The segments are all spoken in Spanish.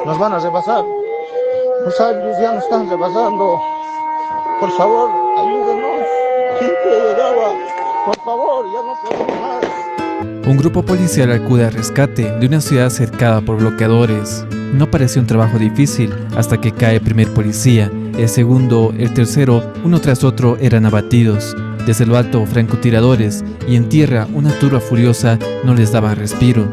nos van a rebasar. Los ayllus ya nos están rebasando. Por favor, ayúdenos. Gente de agua, por favor, ya no podemos más. Un grupo policial acude al rescate de una ciudad cercada por bloqueadores. No parecía un trabajo difícil hasta que cae el primer policía. El segundo, el tercero, uno tras otro eran abatidos. Desde lo alto, francotiradores, y en tierra una turba furiosa no les daba respiro.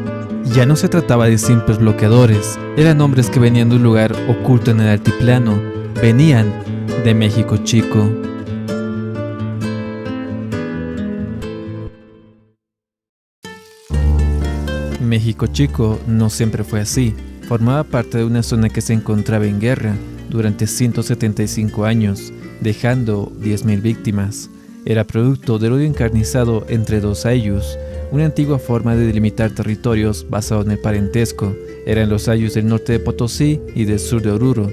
Ya no se trataba de simples bloqueadores, eran hombres que venían de un lugar oculto en el altiplano, venían de México Chico. México Chico no siempre fue así, formaba parte de una zona que se encontraba en guerra durante 175 años, dejando 10.000 víctimas. Era producto del odio encarnizado entre dos ayllus, una antigua forma de delimitar territorios basado en el parentesco. Eran los ayllus del norte de Potosí y del sur de Oruro,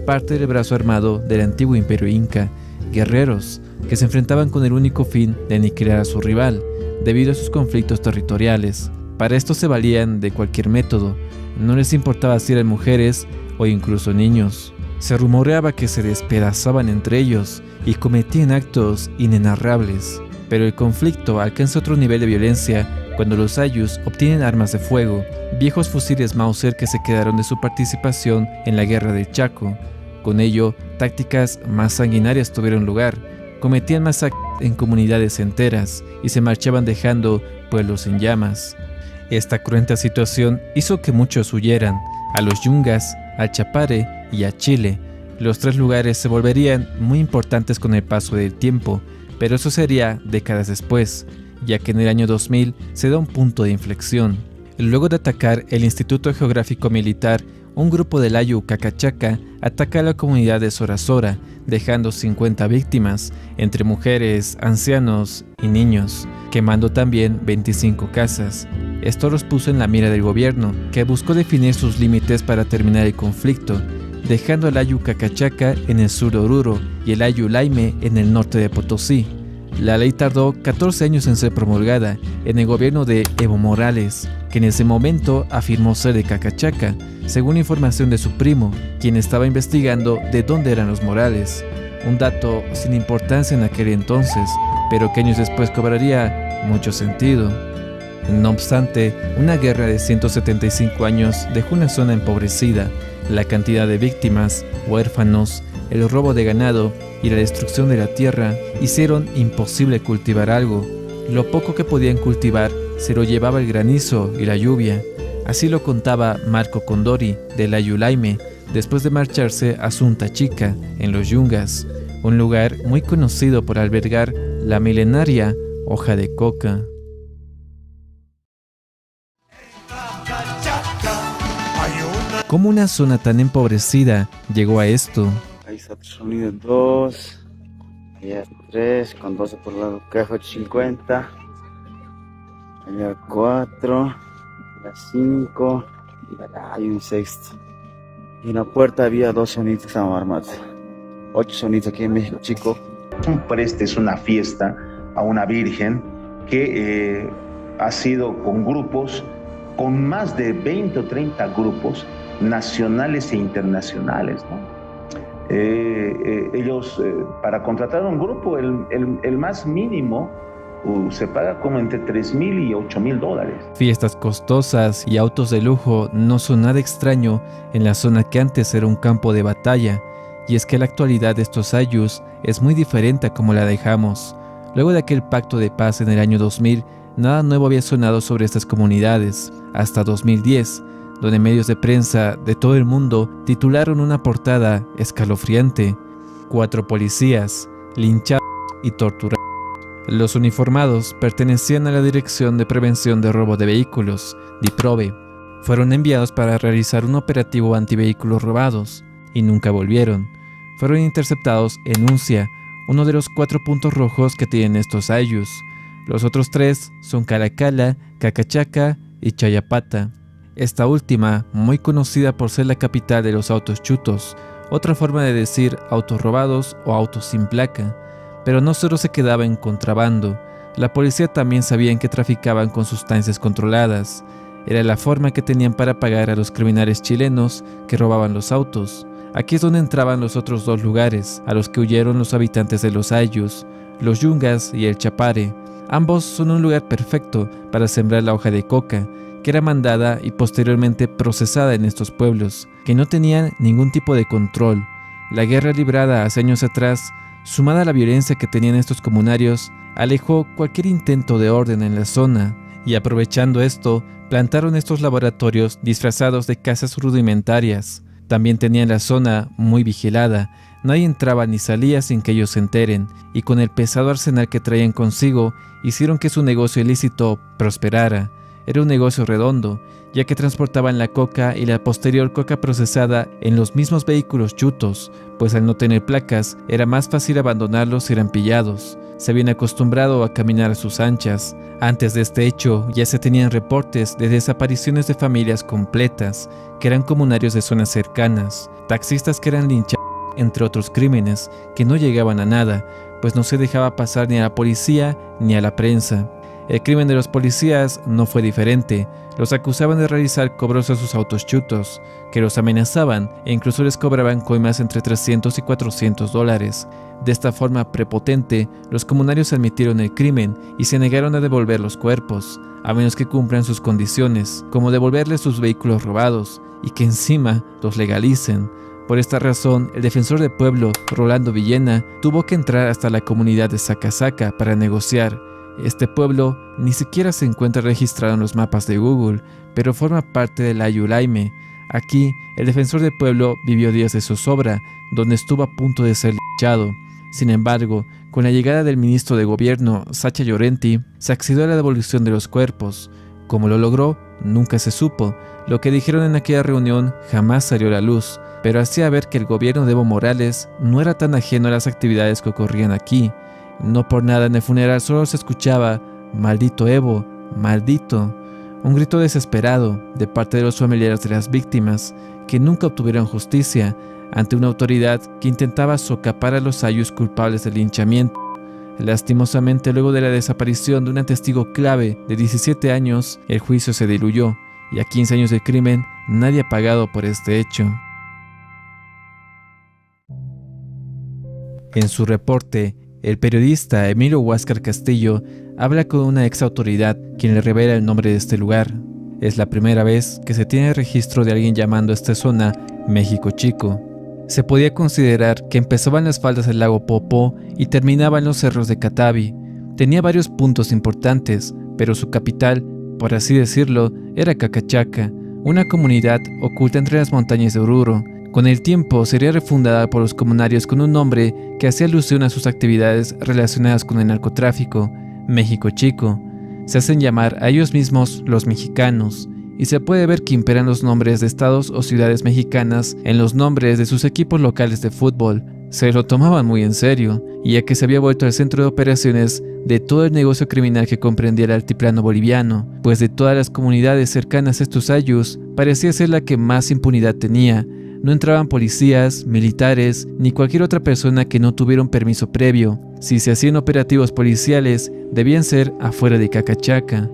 parte del brazo armado del antiguo imperio inca, guerreros que se enfrentaban con el único fin de aniquilar a su rival, debido a sus conflictos territoriales. Para esto se valían de cualquier método, no les importaba si eran mujeres o incluso niños. Se rumoreaba que se despedazaban entre ellos y cometían actos inenarrables. Pero el conflicto alcanza otro nivel de violencia cuando los ayllus obtienen armas de fuego, viejos fusiles Mauser que se quedaron de su participación en la guerra del Chaco. Con ello, tácticas más sanguinarias tuvieron lugar, cometían masacres en comunidades enteras y se marchaban dejando pueblos en llamas. Esta cruenta situación hizo que muchos huyeran, a los Yungas, al Chapare y a Chile. Los tres lugares se volverían muy importantes con el paso del tiempo, pero eso sería décadas después, ya que en el año 2000 se da un punto de inflexión. Luego de atacar el Instituto Geográfico Militar, un grupo del Ayllu Cacachaca ataca a la comunidad de Sorasora, dejando 50 víctimas, entre mujeres, ancianos y niños, quemando también 25 casas. Esto los puso en la mira del gobierno, que buscó definir sus límites para terminar el conflicto, dejando al Ayllu Cacachaca en el sur de Oruro y el Ayllu Layme en el norte de Potosí. La ley tardó 14 años en ser promulgada en el gobierno de Evo Morales, que en ese momento afirmó ser de Cacachaca, según información de su primo, quien estaba investigando de dónde eran los Morales. Un dato sin importancia en aquel entonces, pero que años después cobraría mucho sentido. No obstante, una guerra de 175 años dejó una zona empobrecida. La cantidad de víctimas, huérfanos, el robo de ganado y la destrucción de la tierra hicieron imposible cultivar algo. Lo poco que podían cultivar se lo llevaba el granizo y la lluvia. Así lo contaba Marco Condori del Ayllu Layme después de marcharse a Sunta Chica, en los Yungas, un lugar muy conocido por albergar la milenaria hoja de coca. ¿Cómo una zona tan empobrecida llegó a esto? Ahí está otro sonido 2, allá 3, con 12 por lado, caja 50, allá 4, allá 5, y allá hay un sexto. Y en la puerta había 2 sonidos que estaban armados. 8 sonidos aquí en México Chico. Un preste es una fiesta a una virgen que ha sido con grupos, con más de 20 o 30 grupos nacionales e internacionales, ¿no? Ellos, para contratar un grupo, el más mínimo se paga como entre $3,000 y $8,000. Fiestas costosas y autos de lujo no son nada extraño en la zona que antes era un campo de batalla, y es que la actualidad de estos ayllus es muy diferente a como la dejamos. Luego de aquel pacto de paz en el año 2000, nada nuevo había sonado sobre estas comunidades, hasta 2010, donde medios de prensa de todo el mundo titularon una portada escalofriante: 4 policías linchados y torturados. Los uniformados pertenecían a la Dirección de Prevención de Robo de Vehículos, DIPROVE. Fueron enviados para realizar un operativo antivehículos robados y nunca volvieron. Fueron interceptados en Uncia, uno de los 4 puntos rojos que tienen estos ayllus. Los otros 3 son Calacala, Cacachaca y Chayapata. Esta última, muy conocida por ser la capital de los autos chutos, otra forma de decir autos robados o autos sin placa. Pero no solo se quedaba en contrabando, la policía también sabía que traficaban con sustancias controladas. Era la forma que tenían para pagar a los criminales chilenos que robaban los autos. Aquí es donde entraban los otros dos lugares, a los que huyeron los habitantes de los Ayllus, los Yungas y el Chapare. Ambos son un lugar perfecto para sembrar la hoja de coca, que era mandada y posteriormente procesada en estos pueblos, que no tenían ningún tipo de control. La guerra librada hace años atrás, sumada a la violencia que tenían estos comunarios, alejó cualquier intento de orden en la zona, y aprovechando esto, plantaron estos laboratorios disfrazados de casas rudimentarias. También tenían la zona muy vigilada, nadie entraba ni salía sin que ellos se enteren, y con el pesado arsenal que traían consigo, hicieron que su negocio ilícito prosperara. Era un negocio redondo, ya que transportaban la coca y la posterior coca procesada en los mismos vehículos chutos, pues al no tener placas, era más fácil abandonarlos si eran pillados. Se habían acostumbrado a caminar a sus anchas. Antes de este hecho, ya se tenían reportes de desapariciones de familias completas, que eran comunarios de zonas cercanas, taxistas que eran linchados, entre otros crímenes, que no llegaban a nada, pues no se dejaba pasar ni a la policía ni a la prensa. El crimen de los policías no fue diferente. Los acusaban de realizar cobros a sus autos chutos, que los amenazaban e incluso les cobraban coimas entre $300 y $400. De esta forma prepotente, los comunarios admitieron el crimen y se negaron a devolver los cuerpos, a menos que cumplan sus condiciones, como devolverles sus vehículos robados y que encima los legalicen. Por esta razón, el defensor del pueblo, Rolando Villena, tuvo que entrar hasta la comunidad de Sacasaca para negociar. Este pueblo ni siquiera se encuentra registrado en los mapas de Google, pero forma parte del Ayllu Layme. Aquí, el defensor del pueblo vivió días de zozobra, donde estuvo a punto de ser linchado. Sin embargo, con la llegada del ministro de gobierno, Sacha Llorenti, se accedió a la devolución de los cuerpos. Cómo lo logró, nunca se supo. Lo que dijeron en aquella reunión jamás salió a la luz, pero hacía ver que el gobierno de Evo Morales no era tan ajeno a las actividades que ocurrían aquí. No por nada en el funeral solo se escuchaba «Maldito Evo, maldito», un grito desesperado de parte de los familiares de las víctimas que nunca obtuvieron justicia ante una autoridad que intentaba socapar a los Ayllus culpables del linchamiento. Lastimosamente, luego de la desaparición de un testigo clave de 17 años, el juicio se diluyó y a 15 años del crimen nadie ha pagado por este hecho. En su reporte, el periodista Emilio Huáscar Castillo habla con una ex autoridad quien le revela el nombre de este lugar. Es la primera vez que se tiene registro de alguien llamando a esta zona México Chico. Se podía considerar que empezaba en las faldas del lago Popó y terminaba en los cerros de Catavi. Tenía varios puntos importantes, pero su capital, por así decirlo, era Cacachaca, una comunidad oculta entre las montañas de Oruro. Con el tiempo sería refundada por los comunarios con un nombre que hacía alusión a sus actividades relacionadas con el narcotráfico, México Chico. Se hacen llamar a ellos mismos los mexicanos, y se puede ver que imperan los nombres de estados o ciudades mexicanas en los nombres de sus equipos locales de fútbol. Se lo tomaban muy en serio, y ya que se había vuelto el centro de operaciones de todo el negocio criminal que comprendía el altiplano boliviano, pues de todas las comunidades cercanas a estos Ayllus, parecía ser la que más impunidad tenía. No entraban policías, militares, ni cualquier otra persona que no tuviera un permiso previo. Si se hacían operativos policiales, debían ser afuera de Cacachaca.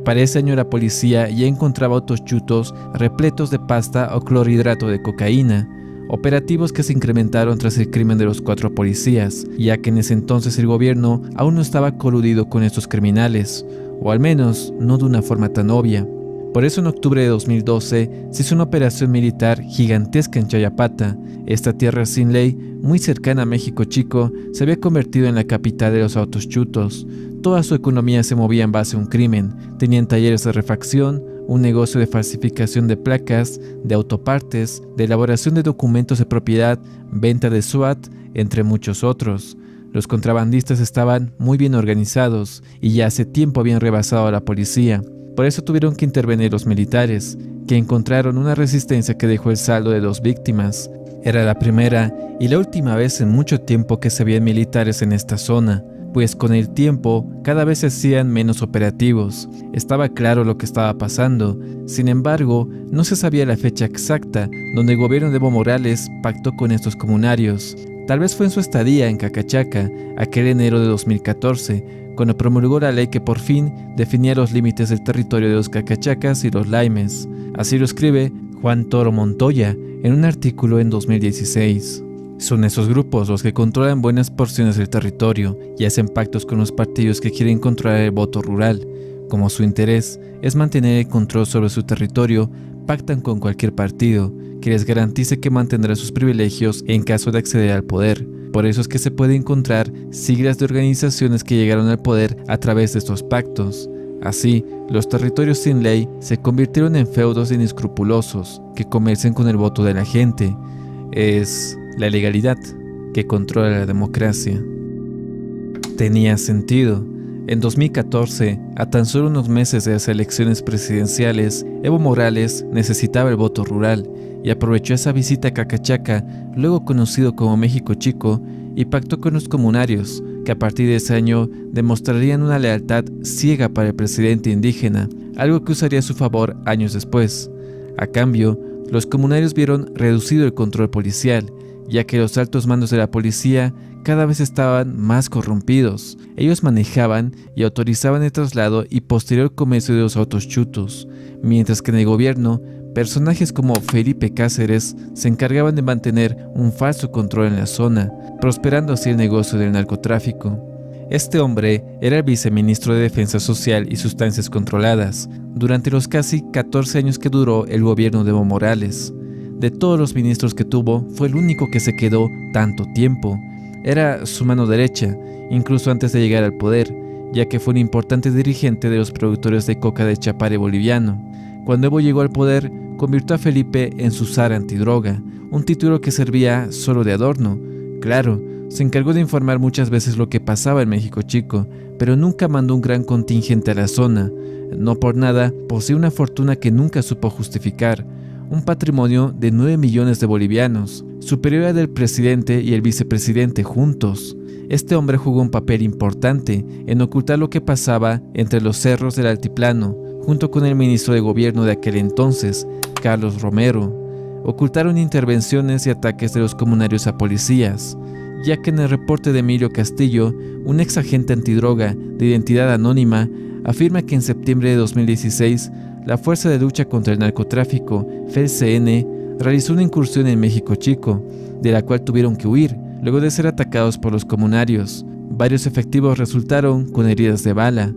Para ese año la policía ya encontraba autos chutos repletos de pasta o clorhidrato de cocaína, operativos que se incrementaron tras el crimen de los 4 policías, ya que en ese entonces el gobierno aún no estaba coludido con estos criminales, o al menos no de una forma tan obvia. Por eso en octubre de 2012 se hizo una operación militar gigantesca en Chayapata. Esta tierra sin ley, muy cercana a México Chico, se había convertido en la capital de los autos chutos. Toda su economía se movía en base a un crimen. Tenían talleres de refacción, un negocio de falsificación de placas, de autopartes, de elaboración de documentos de propiedad, venta de SWAT, entre muchos otros. Los contrabandistas estaban muy bien organizados y ya hace tiempo habían rebasado a la policía. Por eso tuvieron que intervenir los militares, que encontraron una resistencia que dejó el saldo de 2 víctimas. Era la primera y la última vez en mucho tiempo que se veían militares en esta zona, pues con el tiempo cada vez se hacían menos operativos. Estaba claro lo que estaba pasando, sin embargo, no se sabía la fecha exacta donde el gobierno de Evo Morales pactó con estos comunarios. Tal vez fue en su estadía en Cacachaca, aquel enero de 2014, cuando promulgó la ley que por fin definía los límites del territorio de los cacachacas y los laimes. Así lo escribe Juan Toro Montoya en un artículo en 2016. Son esos grupos los que controlan buenas porciones del territorio y hacen pactos con los partidos que quieren controlar el voto rural. Como su interés es mantener el control sobre su territorio, pactan con cualquier partido que les garantice que mantendrá sus privilegios en caso de acceder al poder. Por eso es que se puede encontrar siglas de organizaciones que llegaron al poder a través de estos pactos. Así, los territorios sin ley se convirtieron en feudos inescrupulosos que comercian con el voto de la gente. Es la ilegalidad que controla la democracia. Tenía sentido. En 2014, a tan solo unos meses de las elecciones presidenciales, Evo Morales necesitaba el voto rural y aprovechó esa visita a Cacachaca, luego conocido como México Chico, y pactó con los comunarios, que a partir de ese año demostrarían una lealtad ciega para el presidente indígena, algo que usaría a su favor años después. A cambio, los comunarios vieron reducido el control policial, ya que los altos mandos de la policía cada vez estaban más corrompidos. Ellos manejaban y autorizaban el traslado y posterior comercio de los autos chutos, mientras que en el gobierno, personajes como Felipe Cáceres se encargaban de mantener un falso control en la zona, prosperando así el negocio del narcotráfico. Este hombre era el viceministro de Defensa Social y Sustancias Controladas, durante los casi 14 años que duró el gobierno de Evo Morales. De todos los ministros que tuvo, fue el único que se quedó tanto tiempo. Era su mano derecha, incluso antes de llegar al poder, ya que fue un importante dirigente de los productores de coca de Chapare boliviano. Cuando Evo llegó al poder, convirtió a Felipe en su zar antidroga, un título que servía solo de adorno. Claro, se encargó de informar muchas veces lo que pasaba en México Chico, pero nunca mandó un gran contingente a la zona. No por nada, posee una fortuna que nunca supo justificar, un patrimonio de 9 millones de bolivianos, superior al del presidente y el vicepresidente juntos. Este hombre jugó un papel importante en ocultar lo que pasaba entre los cerros del altiplano, junto con el ministro de gobierno de aquel entonces, Carlos Romero. Ocultaron intervenciones y ataques de los comunarios a policías, ya que en el reporte de Emilio Castillo, un ex agente antidroga de identidad anónima, afirma que en septiembre de 2016, la Fuerza de Lucha contra el Narcotráfico, FELCN, realizó una incursión en México Chico, de la cual tuvieron que huir, luego de ser atacados por los comunarios. Varios efectivos resultaron con heridas de bala.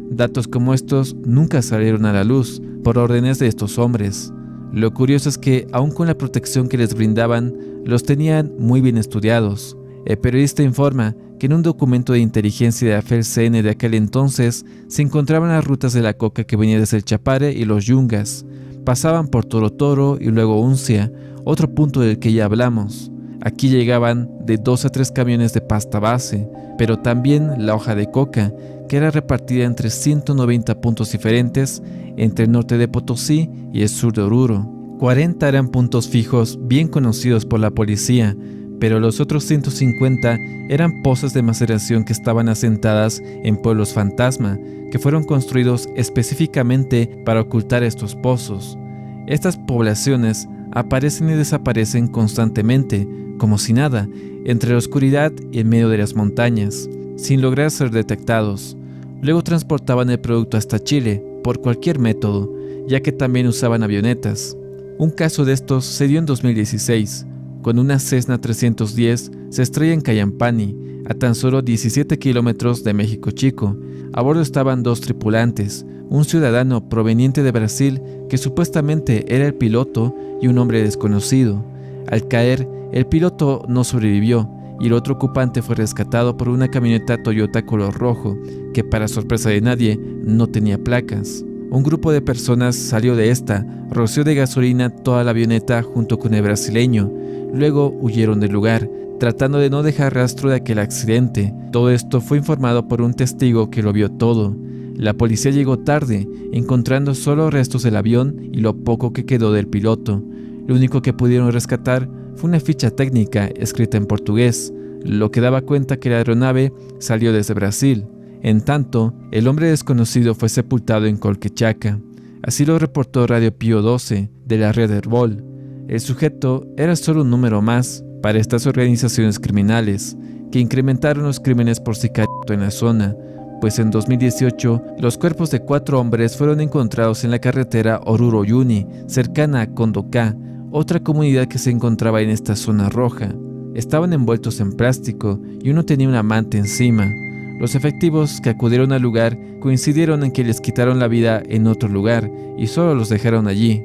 Datos como estos nunca salieron a la luz, por órdenes de estos hombres. Lo curioso es que, aun con la protección que les brindaban, los tenían muy bien estudiados. El periodista informa que en un documento de inteligencia de la FELCN de aquel entonces se encontraban las rutas de la coca que venía desde el Chapare y los Yungas. Pasaban por Toro Toro y luego Uncia, otro punto del que ya hablamos. Aquí llegaban de 2 a 3 camiones de pasta base, pero también la hoja de coca, que era repartida entre 190 puntos diferentes entre el norte de Potosí y el sur de Oruro. 40 eran puntos fijos bien conocidos por la policía, pero los otros 150 eran pozas de maceración que estaban asentadas en pueblos fantasma, que fueron construidos específicamente para ocultar estos pozos. Estas poblaciones aparecen y desaparecen constantemente, como si nada, entre la oscuridad y en medio de las montañas, sin lograr ser detectados. Luego transportaban el producto hasta Chile, por cualquier método, ya que también usaban avionetas. Un caso de estos se dio en 2016, cuando una Cessna 310 se estrella en Cayampani, a tan solo 17 kilómetros de México Chico. A bordo estaban 2 tripulantes, un ciudadano proveniente de Brasil que supuestamente era el piloto y un hombre desconocido. Al caer, el piloto no sobrevivió y el otro ocupante fue rescatado por una camioneta Toyota color rojo, que para sorpresa de nadie no tenía placas. Un grupo de personas salió de esta, roció de gasolina toda la avioneta junto con el brasileño. Luego huyeron del lugar, tratando de no dejar rastro de aquel accidente. Todo esto fue informado por un testigo que lo vio todo. La policía llegó tarde, encontrando solo restos del avión y lo poco que quedó del piloto. Lo único que pudieron rescatar fue una ficha técnica escrita en portugués, lo que daba cuenta que la aeronave salió desde Brasil. En tanto, el hombre desconocido fue sepultado en Colquechaca. Así lo reportó Radio Pío XII de la red Herbol. El sujeto era solo un número más, para estas organizaciones criminales, que incrementaron los crímenes por sicariato en la zona, pues en 2018 los cuerpos de 4 hombres fueron encontrados en la carretera Oruro-Uyuni, cercana a Condocá, otra comunidad que se encontraba en esta zona roja. Estaban envueltos en plástico y uno tenía una manta encima. Los efectivos que acudieron al lugar coincidieron en que les quitaron la vida en otro lugar y solo los dejaron allí.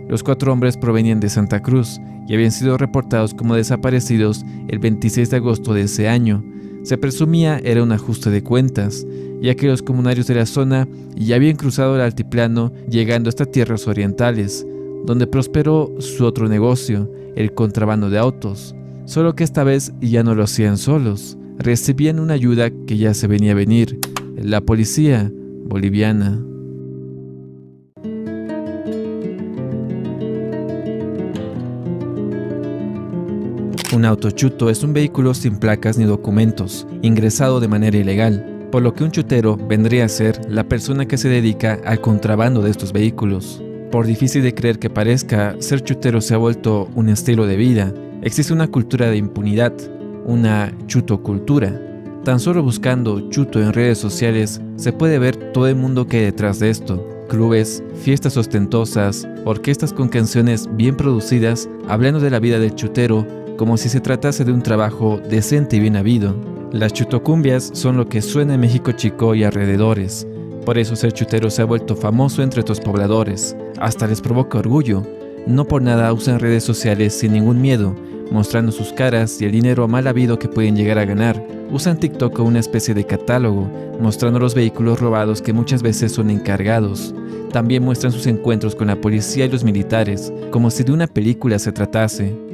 Los 4 hombres provenían de Santa Cruz y habían sido reportados como desaparecidos el 26 de agosto de ese año. Se presumía era un ajuste de cuentas, ya que los comunarios de la zona ya habían cruzado el altiplano llegando hasta tierras orientales, donde prosperó su otro negocio, el contrabando de autos. Solo que esta vez ya no lo hacían solos, recibían una ayuda que ya se venía a venir, la policía boliviana. Un autochuto es un vehículo sin placas ni documentos, ingresado de manera ilegal, por lo que un chutero vendría a ser la persona que se dedica al contrabando de estos vehículos. Por difícil de creer que parezca, ser chutero se ha vuelto un estilo de vida. Existe una cultura de impunidad, una chutocultura. Tan solo buscando chuto en redes sociales se puede ver todo el mundo que hay detrás de esto. Clubes, fiestas ostentosas, orquestas con canciones bien producidas, hablando de la vida del chutero como si se tratase de un trabajo decente y bien habido. Las chutocumbias son lo que suena en México Chico y alrededores. Por eso ser chutero se ha vuelto famoso entre estos pobladores. Hasta les provoca orgullo. No por nada usan redes sociales sin ningún miedo, mostrando sus caras y el dinero mal habido que pueden llegar a ganar. Usan TikTok como una especie de catálogo, mostrando los vehículos robados que muchas veces son encargados. También muestran sus encuentros con la policía y los militares, como si de una película se tratase.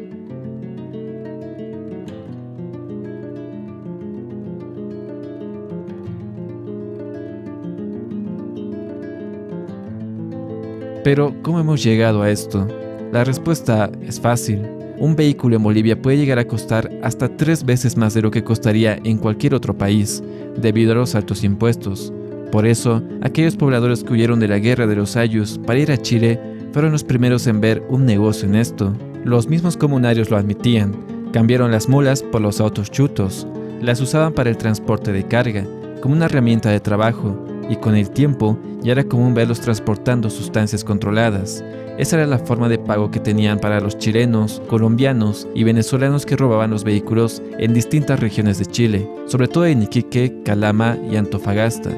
Pero, ¿cómo hemos llegado a esto? La respuesta es fácil. Un vehículo en Bolivia puede llegar a costar hasta 3 veces más de lo que costaría en cualquier otro país, debido a los altos impuestos. Por eso, aquellos pobladores que huyeron de la guerra de los Ayllus para ir a Chile fueron los primeros en ver un negocio en esto. Los mismos comunarios lo admitían. Cambiaron las mulas por los autos chutos. Las usaban para el transporte de carga, como una herramienta de trabajo, y con el tiempo ya era común verlos transportando sustancias controladas. Esa era la forma de pago que tenían para los chilenos, colombianos y venezolanos que robaban los vehículos en distintas regiones de Chile, sobre todo en Iquique, Calama y Antofagasta.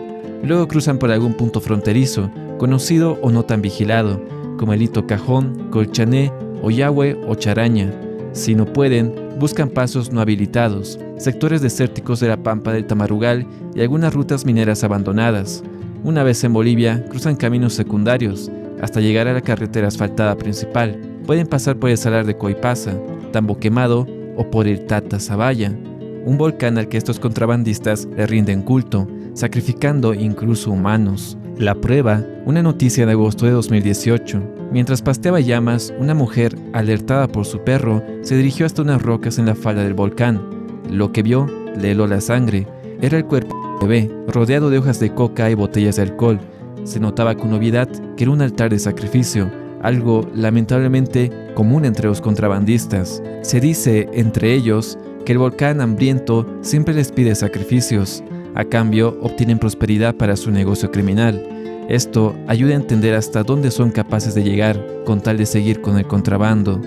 Luego cruzan por algún punto fronterizo, conocido o no tan vigilado, como el Hito Cajón, Colchané, Oyahue o Charaña. Si no pueden, buscan pasos no habilitados, sectores desérticos de la pampa del Tamarugal y algunas rutas mineras abandonadas. Una vez en Bolivia, cruzan caminos secundarios hasta llegar a la carretera asfaltada principal. Pueden pasar por el Salar de Coipasa, Tambo Quemado o por el Tata Zabaya, un volcán al que estos contrabandistas le rinden culto, sacrificando incluso humanos. La prueba, una noticia de agosto de 2018. Mientras pasteaba llamas, una mujer, alertada por su perro, se dirigió hasta unas rocas en la falda del volcán. Lo que vio le heló la sangre. Era el cuerpo de un bebé, rodeado de hojas de coca y botellas de alcohol. Se notaba con obviedad que era un altar de sacrificio, algo lamentablemente común entre los contrabandistas. Se dice, entre ellos, que el volcán hambriento siempre les pide sacrificios. A cambio, obtienen prosperidad para su negocio criminal. Esto ayuda a entender hasta dónde son capaces de llegar con tal de seguir con el contrabando.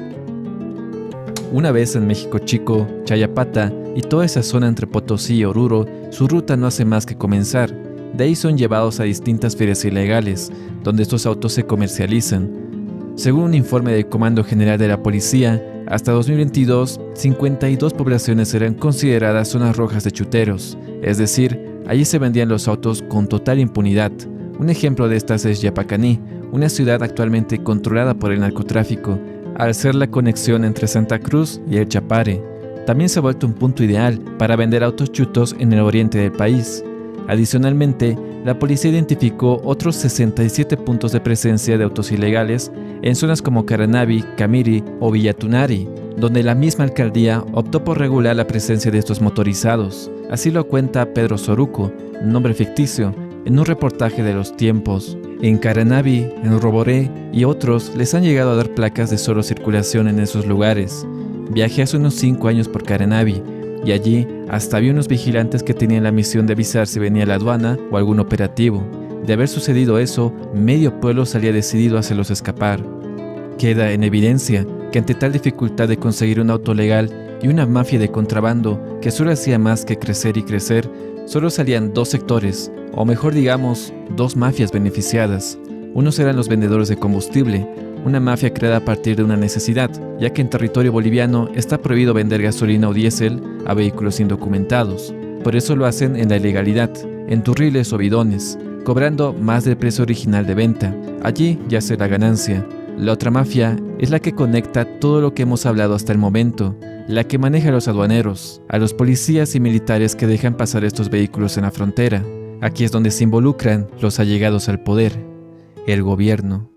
Una vez en México Chico, Chayapata y toda esa zona entre Potosí y Oruro, su ruta no hace más que comenzar. De ahí son llevados a distintas ferias ilegales, donde estos autos se comercializan. Según un informe del Comando General de la Policía, hasta 2022, 52 poblaciones eran consideradas zonas rojas de chuteros, es decir, allí se vendían los autos con total impunidad. Un ejemplo de estas es Yapacaní, una ciudad actualmente controlada por el narcotráfico, al ser la conexión entre Santa Cruz y el Chapare. También se ha vuelto un punto ideal para vender autos chutos en el oriente del país. Adicionalmente, la policía identificó otros 67 puntos de presencia de autos ilegales en zonas como Caranavi, Camiri o Villatunari, donde la misma alcaldía optó por regular la presencia de estos motorizados. Así lo cuenta Pedro Soruco, nombre ficticio, en un reportaje de Los Tiempos. En Caranavi, en Roboré y otros les han llegado a dar placas de solo circulación en esos lugares. Viajé hace unos 5 años por Caranavi y allí hasta había unos vigilantes que tenían la misión de avisar si venía la aduana o algún operativo. De haber sucedido eso, medio pueblo salía decidido a hacerlos escapar. Queda en evidencia que ante tal dificultad de conseguir un auto legal y una mafia de contrabando que solo hacía más que crecer y crecer, solo salían 2 sectores, o mejor digamos, 2 mafias beneficiadas. Unos eran los vendedores de combustible, una mafia creada a partir de una necesidad, ya que en territorio boliviano está prohibido vender gasolina o diésel a vehículos indocumentados. Por eso lo hacen en la ilegalidad, en turriles o bidones, cobrando más del precio original de venta. Allí yace la ganancia. La otra mafia es la que conecta todo lo que hemos hablado hasta el momento, la que maneja a los aduaneros, a los policías y militares que dejan pasar estos vehículos en la frontera. Aquí es donde se involucran los allegados al poder, el gobierno.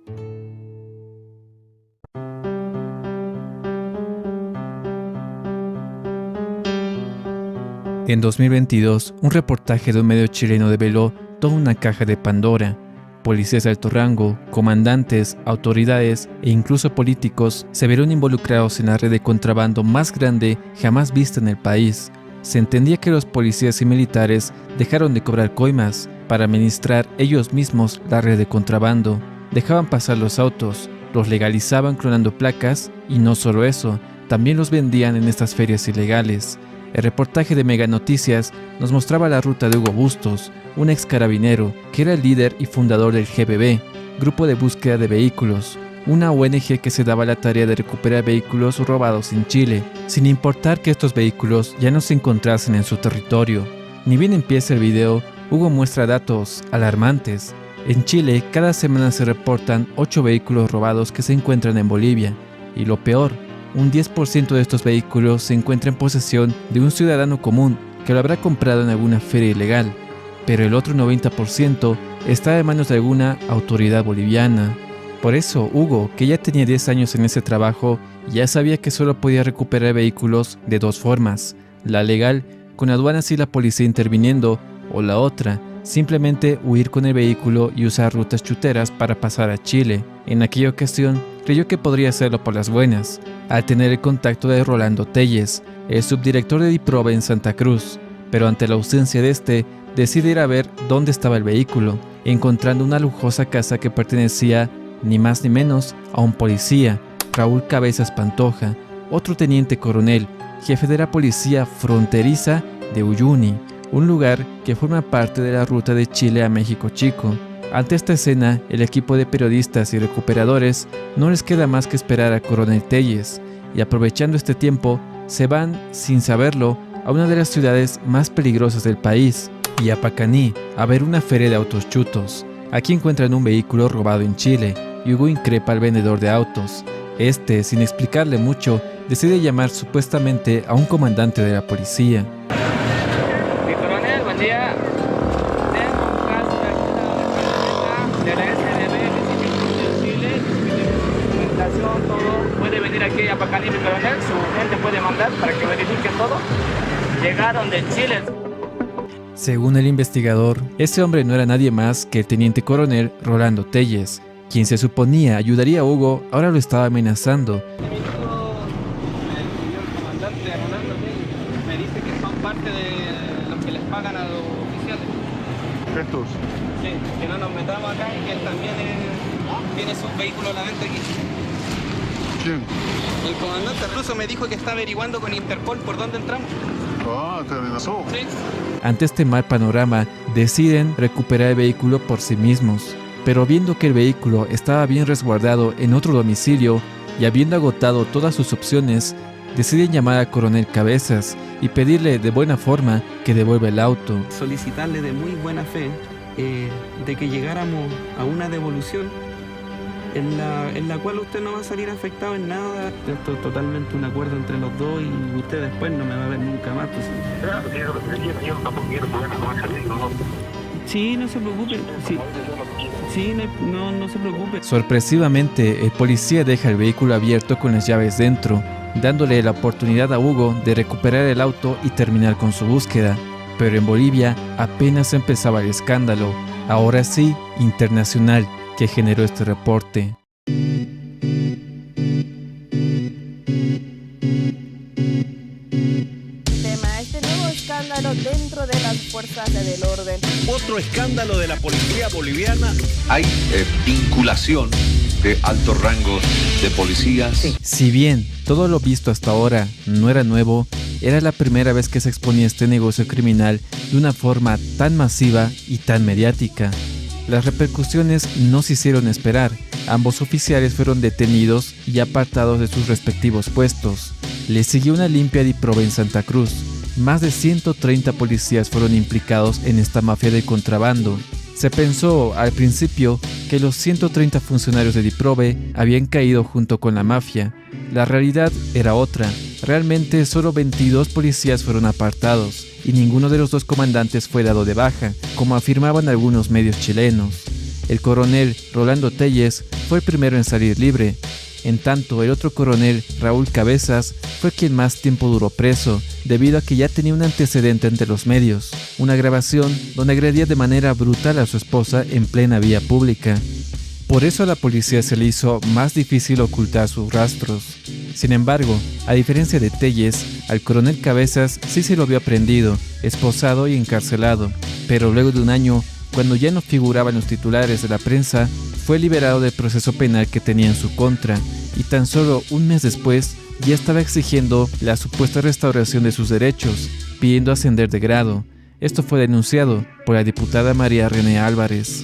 En 2022, un reportaje de un medio chileno develó toda una caja de Pandora. Policías de alto rango, comandantes, autoridades e incluso políticos se vieron involucrados en la red de contrabando más grande jamás vista en el país. Se entendía que los policías y militares dejaron de cobrar coimas para administrar ellos mismos la red de contrabando. Dejaban pasar los autos, los legalizaban clonando placas y no solo eso, también los vendían en estas ferias ilegales. El reportaje de Mega Noticias nos mostraba la ruta de Hugo Bustos, un ex carabinero que era el líder y fundador del GBB, Grupo de Búsqueda de Vehículos, una ONG que se daba la tarea de recuperar vehículos robados en Chile, sin importar que estos vehículos ya no se encontrasen en su territorio. Ni bien empieza el video, Hugo muestra datos alarmantes. En Chile, cada semana se reportan 8 vehículos robados que se encuentran en Bolivia, y lo peor, un 10% de estos vehículos se encuentra en posesión de un ciudadano común que lo habrá comprado en alguna feria ilegal, pero el otro 90% está en manos de alguna autoridad boliviana. Por eso, Hugo, que ya tenía 10 años en ese trabajo, ya sabía que solo podía recuperar vehículos de 2 formas: la legal, con aduanas y la policía interviniendo, o la otra, simplemente huir con el vehículo y usar rutas chuteras para pasar a Chile. En aquella ocasión, creyó que podría hacerlo por las buenas, al tener el contacto de Rolando Telles, el subdirector de DIPROVE en Santa Cruz, pero ante la ausencia de este, decide ir a ver dónde estaba el vehículo, encontrando una lujosa casa que pertenecía ni más ni menos a un policía, Raúl Cabezas Pantoja, otro teniente coronel, jefe de la policía fronteriza de Uyuni, un lugar que forma parte de la ruta de Chile a México Chico. Ante esta escena, el equipo de periodistas y recuperadores no les queda más que esperar a Coronel Telles, y aprovechando este tiempo, se van, sin saberlo, a una de las ciudades más peligrosas del país, Yapacaní, a ver una feria de autos chutos. Aquí encuentran un vehículo robado en Chile, y Hugo increpa al vendedor de autos. Este, sin explicarle mucho, decide llamar supuestamente a un comandante de la policía. Mi coronel, buen día. Tengo un caso de aquí de la SDB, de Chile, documentación, todo. Puede venir aquí a Yapacaní, mi coronel, su gente puede mandar para que verifiquen todo. Llegaron de Chile. Según el investigador, ese hombre no era nadie más que el teniente coronel Rolando Telles, quien se suponía ayudaría a Hugo, ahora lo estaba amenazando. El comandante Rolando me dice que son parte de los que les pagan a los oficiales. Estos. Sí, que no nos metamos acá y que él también tiene sus vehículos a la venta aquí. ¿Quién? El comandante ruso me dijo que está averiguando con Interpol por dónde entramos. Ah, te amenazó. Sí. Ante este mal panorama, deciden recuperar el vehículo por sí mismos. Pero viendo que el vehículo estaba bien resguardado en otro domicilio y habiendo agotado todas sus opciones, deciden llamar al coronel Cabezas y pedirle de buena forma que devuelva el auto. Solicitarle de muy buena fe de que llegáramos a una devolución en la cual usted no va a salir afectado en nada. Esto es totalmente un acuerdo entre los dos y usted después no me va a ver nunca más. Pues. Sí, no se preocupe. Sí, no se preocupe. Sorpresivamente, el policía deja el vehículo abierto con las llaves dentro, dándole la oportunidad a Hugo de recuperar el auto y terminar con su búsqueda. Pero en Bolivia apenas empezaba el escándalo, ahora sí, internacional, que generó este reporte. fuerzas del orden. Otro escándalo de la policía boliviana. Hay vinculación de altos rangos de policías. Si bien todo lo visto hasta ahora no era nuevo, era la primera vez que se exponía este negocio criminal de una forma tan masiva y tan mediática. Las repercusiones no se hicieron esperar. Ambos oficiales fueron detenidos y apartados de sus respectivos puestos. Le siguió una limpia DIPROVE en Santa Cruz. Más de 130 policías fueron implicados en esta mafia de contrabando. Se pensó al principio que los 130 funcionarios de DIPROVE habían caído junto con la mafia. La realidad era otra. Realmente solo 22 policías fueron apartados y ninguno de los dos comandantes fue dado de baja, como afirmaban algunos medios chilenos. El coronel Rolando Telles fue el primero en salir libre. En tanto, el otro coronel, Raúl Cabezas, fue quien más tiempo duró preso, debido a que ya tenía un antecedente ante los medios, una grabación donde agredía de manera brutal a su esposa en plena vía pública. Por eso a la policía se le hizo más difícil ocultar sus rastros. Sin embargo, a diferencia de Telles, al coronel Cabezas sí se lo vio prendido, esposado y encarcelado, pero luego de un año, cuando ya no figuraba en los titulares de la prensa, fue liberado del proceso penal que tenía en su contra, y tan solo un mes después ya estaba exigiendo la supuesta restauración de sus derechos, pidiendo ascender de grado. Esto fue denunciado por la diputada María René Álvarez.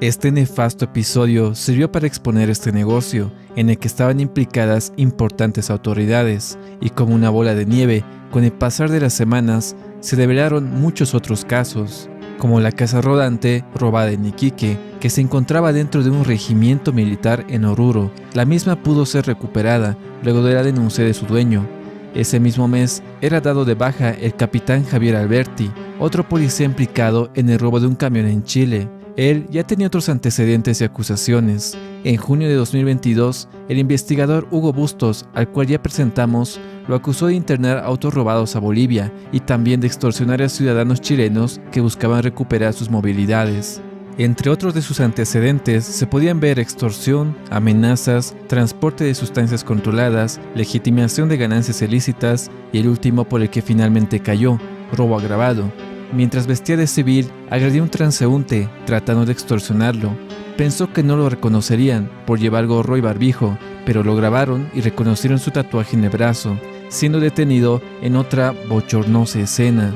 Este nefasto episodio sirvió para exponer este negocio, en el que estaban implicadas importantes autoridades, y como una bola de nieve, con el pasar de las semanas, se revelaron muchos otros casos, como la casa rodante robada en Iquique, que se encontraba dentro de un regimiento militar en Oruro. La misma pudo ser recuperada luego de la denuncia de su dueño. Ese mismo mes era dado de baja el capitán Javier Alberti, otro policía implicado en el robo de un camión en Chile. Él ya tenía otros antecedentes y acusaciones. En junio de 2022, el investigador Hugo Bustos, al cual ya presentamos, lo acusó de internar autos robados a Bolivia y también de extorsionar a ciudadanos chilenos que buscaban recuperar sus movilidades. Entre otros de sus antecedentes se podían ver extorsión, amenazas, transporte de sustancias controladas, legitimación de ganancias ilícitas y el último por el que finalmente cayó, robo agravado. Mientras vestía de civil, agredió a un transeúnte tratando de extorsionarlo. Pensó que no lo reconocerían por llevar gorro y barbijo, pero lo grabaron y reconocieron su tatuaje en el brazo, siendo detenido en otra bochornosa escena.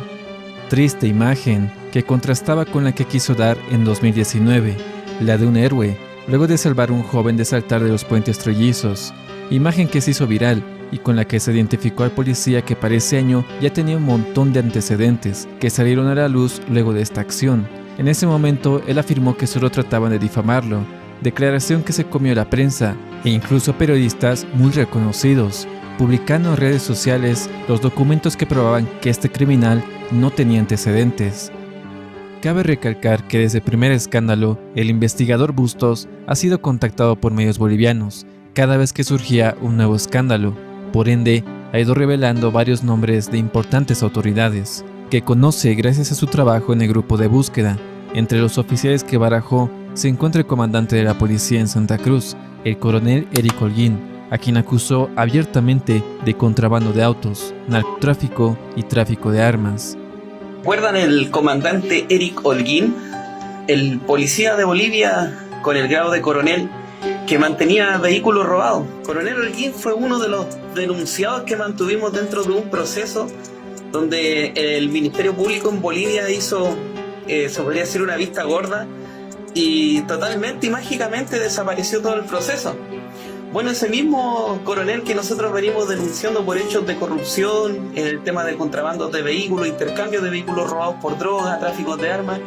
Triste imagen que contrastaba con la que quiso dar en 2019, la de un héroe, luego de salvar a un joven de saltar de los puentes trellizos, imagen que se hizo viral y con la que se identificó al policía que para ese año ya tenía un montón de antecedentes que salieron a la luz luego de esta acción. En ese momento él afirmó que solo trataban de difamarlo, declaración que se comió la prensa e incluso periodistas muy reconocidos, publicando en redes sociales los documentos que probaban que este criminal no tenía antecedentes. Cabe recalcar que desde el primer escándalo, el investigador Bustos ha sido contactado por medios bolivianos cada vez que surgía un nuevo escándalo. Por ende, ha ido revelando varios nombres de importantes autoridades, que conoce gracias a su trabajo en el grupo de búsqueda. Entre los oficiales que barajó se encuentra el comandante de la policía en Santa Cruz, el coronel Eric Holguín, a quien acusó abiertamente de contrabando de autos, narcotráfico y tráfico de armas. ¿Recuerdan el comandante Eric Holguín, el policía de Bolivia con el grado de coronel que mantenía vehículos robados? Coronel Holguín fue uno de los denunciados que mantuvimos dentro de un proceso donde el Ministerio Público en Bolivia hizo, se podría decir, una vista gorda y totalmente y mágicamente desapareció todo el proceso. Bueno, ese mismo coronel que nosotros venimos denunciando por hechos de corrupción, en el tema de contrabando de vehículos, intercambio de vehículos robados por droga, tráfico de armas,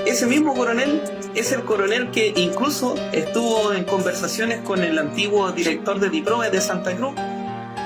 ese mismo coronel es el coronel que incluso estuvo en conversaciones con el antiguo director de DIPROVE de Santa Cruz.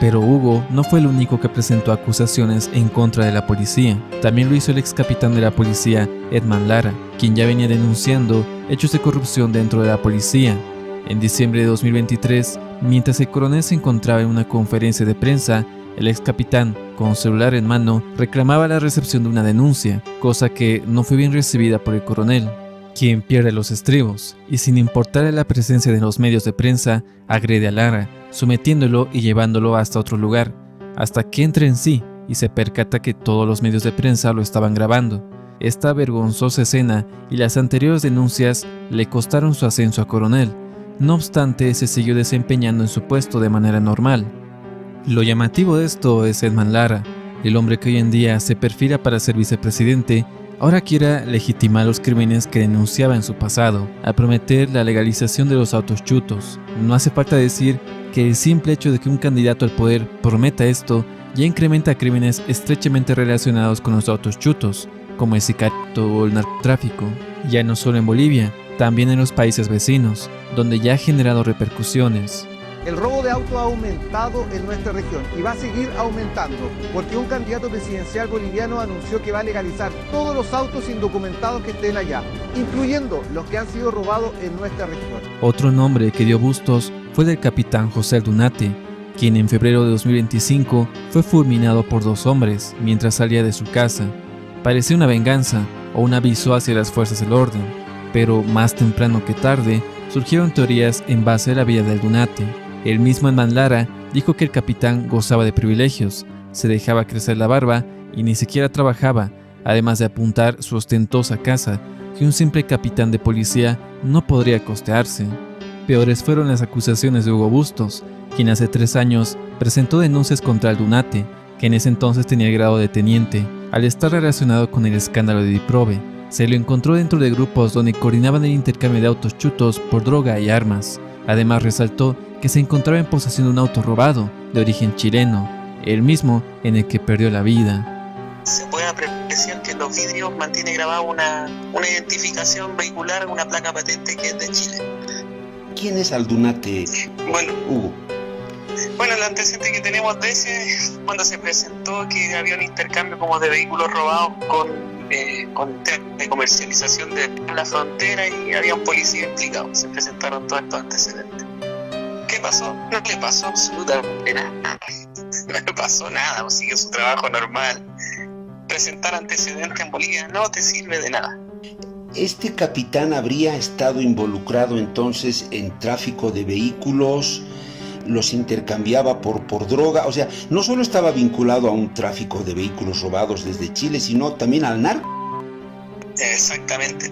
Pero Hugo no fue el único que presentó acusaciones en contra de la policía. También lo hizo el ex capitán de la policía, Edman Lara, quien ya venía denunciando hechos de corrupción dentro de la policía. En diciembre de 2023, mientras el coronel se encontraba en una conferencia de prensa, el ex capitán, con celular en mano, reclamaba la recepción de una denuncia, cosa que no fue bien recibida por el coronel, quien pierde los estribos y, sin importarle la presencia de los medios de prensa, agrede a Lara, sometiéndolo y llevándolo hasta otro lugar, hasta que entra en sí y se percata que todos los medios de prensa lo estaban grabando. Esta vergonzosa escena y las anteriores denuncias le costaron su ascenso a coronel. No obstante, se siguió desempeñando en su puesto de manera normal. Lo llamativo de esto es Edman Lara, el hombre que hoy en día se perfila para ser vicepresidente. Ahora quiere legitimar los crímenes que denunciaba en su pasado, al prometer la legalización de los autos chutos. No hace falta decir que el simple hecho de que un candidato al poder prometa esto ya incrementa crímenes estrechamente relacionados con los autos chutos, como el sicariato o el narcotráfico, ya no solo en Bolivia, también en los países vecinos, donde ya ha generado repercusiones. El robo de autos ha aumentado en nuestra región y va a seguir aumentando porque un candidato presidencial boliviano anunció que va a legalizar todos los autos indocumentados que estén allá, incluyendo los que han sido robados en nuestra región. Otro nombre que dio Bustos fue del capitán José Aldunate, quien en febrero de 2025 fue fulminado por 2 hombres mientras salía de su casa. Parecía una venganza o un aviso hacia las fuerzas del orden, pero más temprano que tarde surgieron teorías en base a la vida de Aldunate. El mismo Edman Lara dijo que el capitán gozaba de privilegios, se dejaba crecer la barba y ni siquiera trabajaba, además de apuntar su ostentosa casa que un simple capitán de policía no podría costearse. Peores fueron las acusaciones de Hugo Bustos, quien hace 3 años presentó denuncias contra Aldunate, que en ese entonces tenía el grado de teniente, al estar relacionado con el escándalo de Diprove. Se lo encontró dentro de grupos donde coordinaban el intercambio de autos chutos por droga y armas. Además resaltó que se encontraba en posesión de un auto robado de origen chileno, el mismo en el que perdió la vida. Se puede apreciar que en los vidrios mantiene grabada una identificación vehicular, una placa patente que es de Chile. ¿Quién es Aldunate? Bueno, Hugo. Bueno, el antecedente que tenemos de ese, cuando se presentó que había un intercambio como de vehículos robados con de comercialización de la frontera y había un policía implicado. Se presentaron todos estos antecedentes. ¿Qué pasó? No le pasó absolutamente nada. No le pasó nada, siguió su trabajo normal. Presentar antecedentes en Bolivia no te sirve de nada. ¿Este capitán habría estado involucrado entonces en tráfico de vehículos? ¿Los intercambiaba por droga? O sea, no solo estaba vinculado a un tráfico de vehículos robados desde Chile, sino también al narco. Exactamente.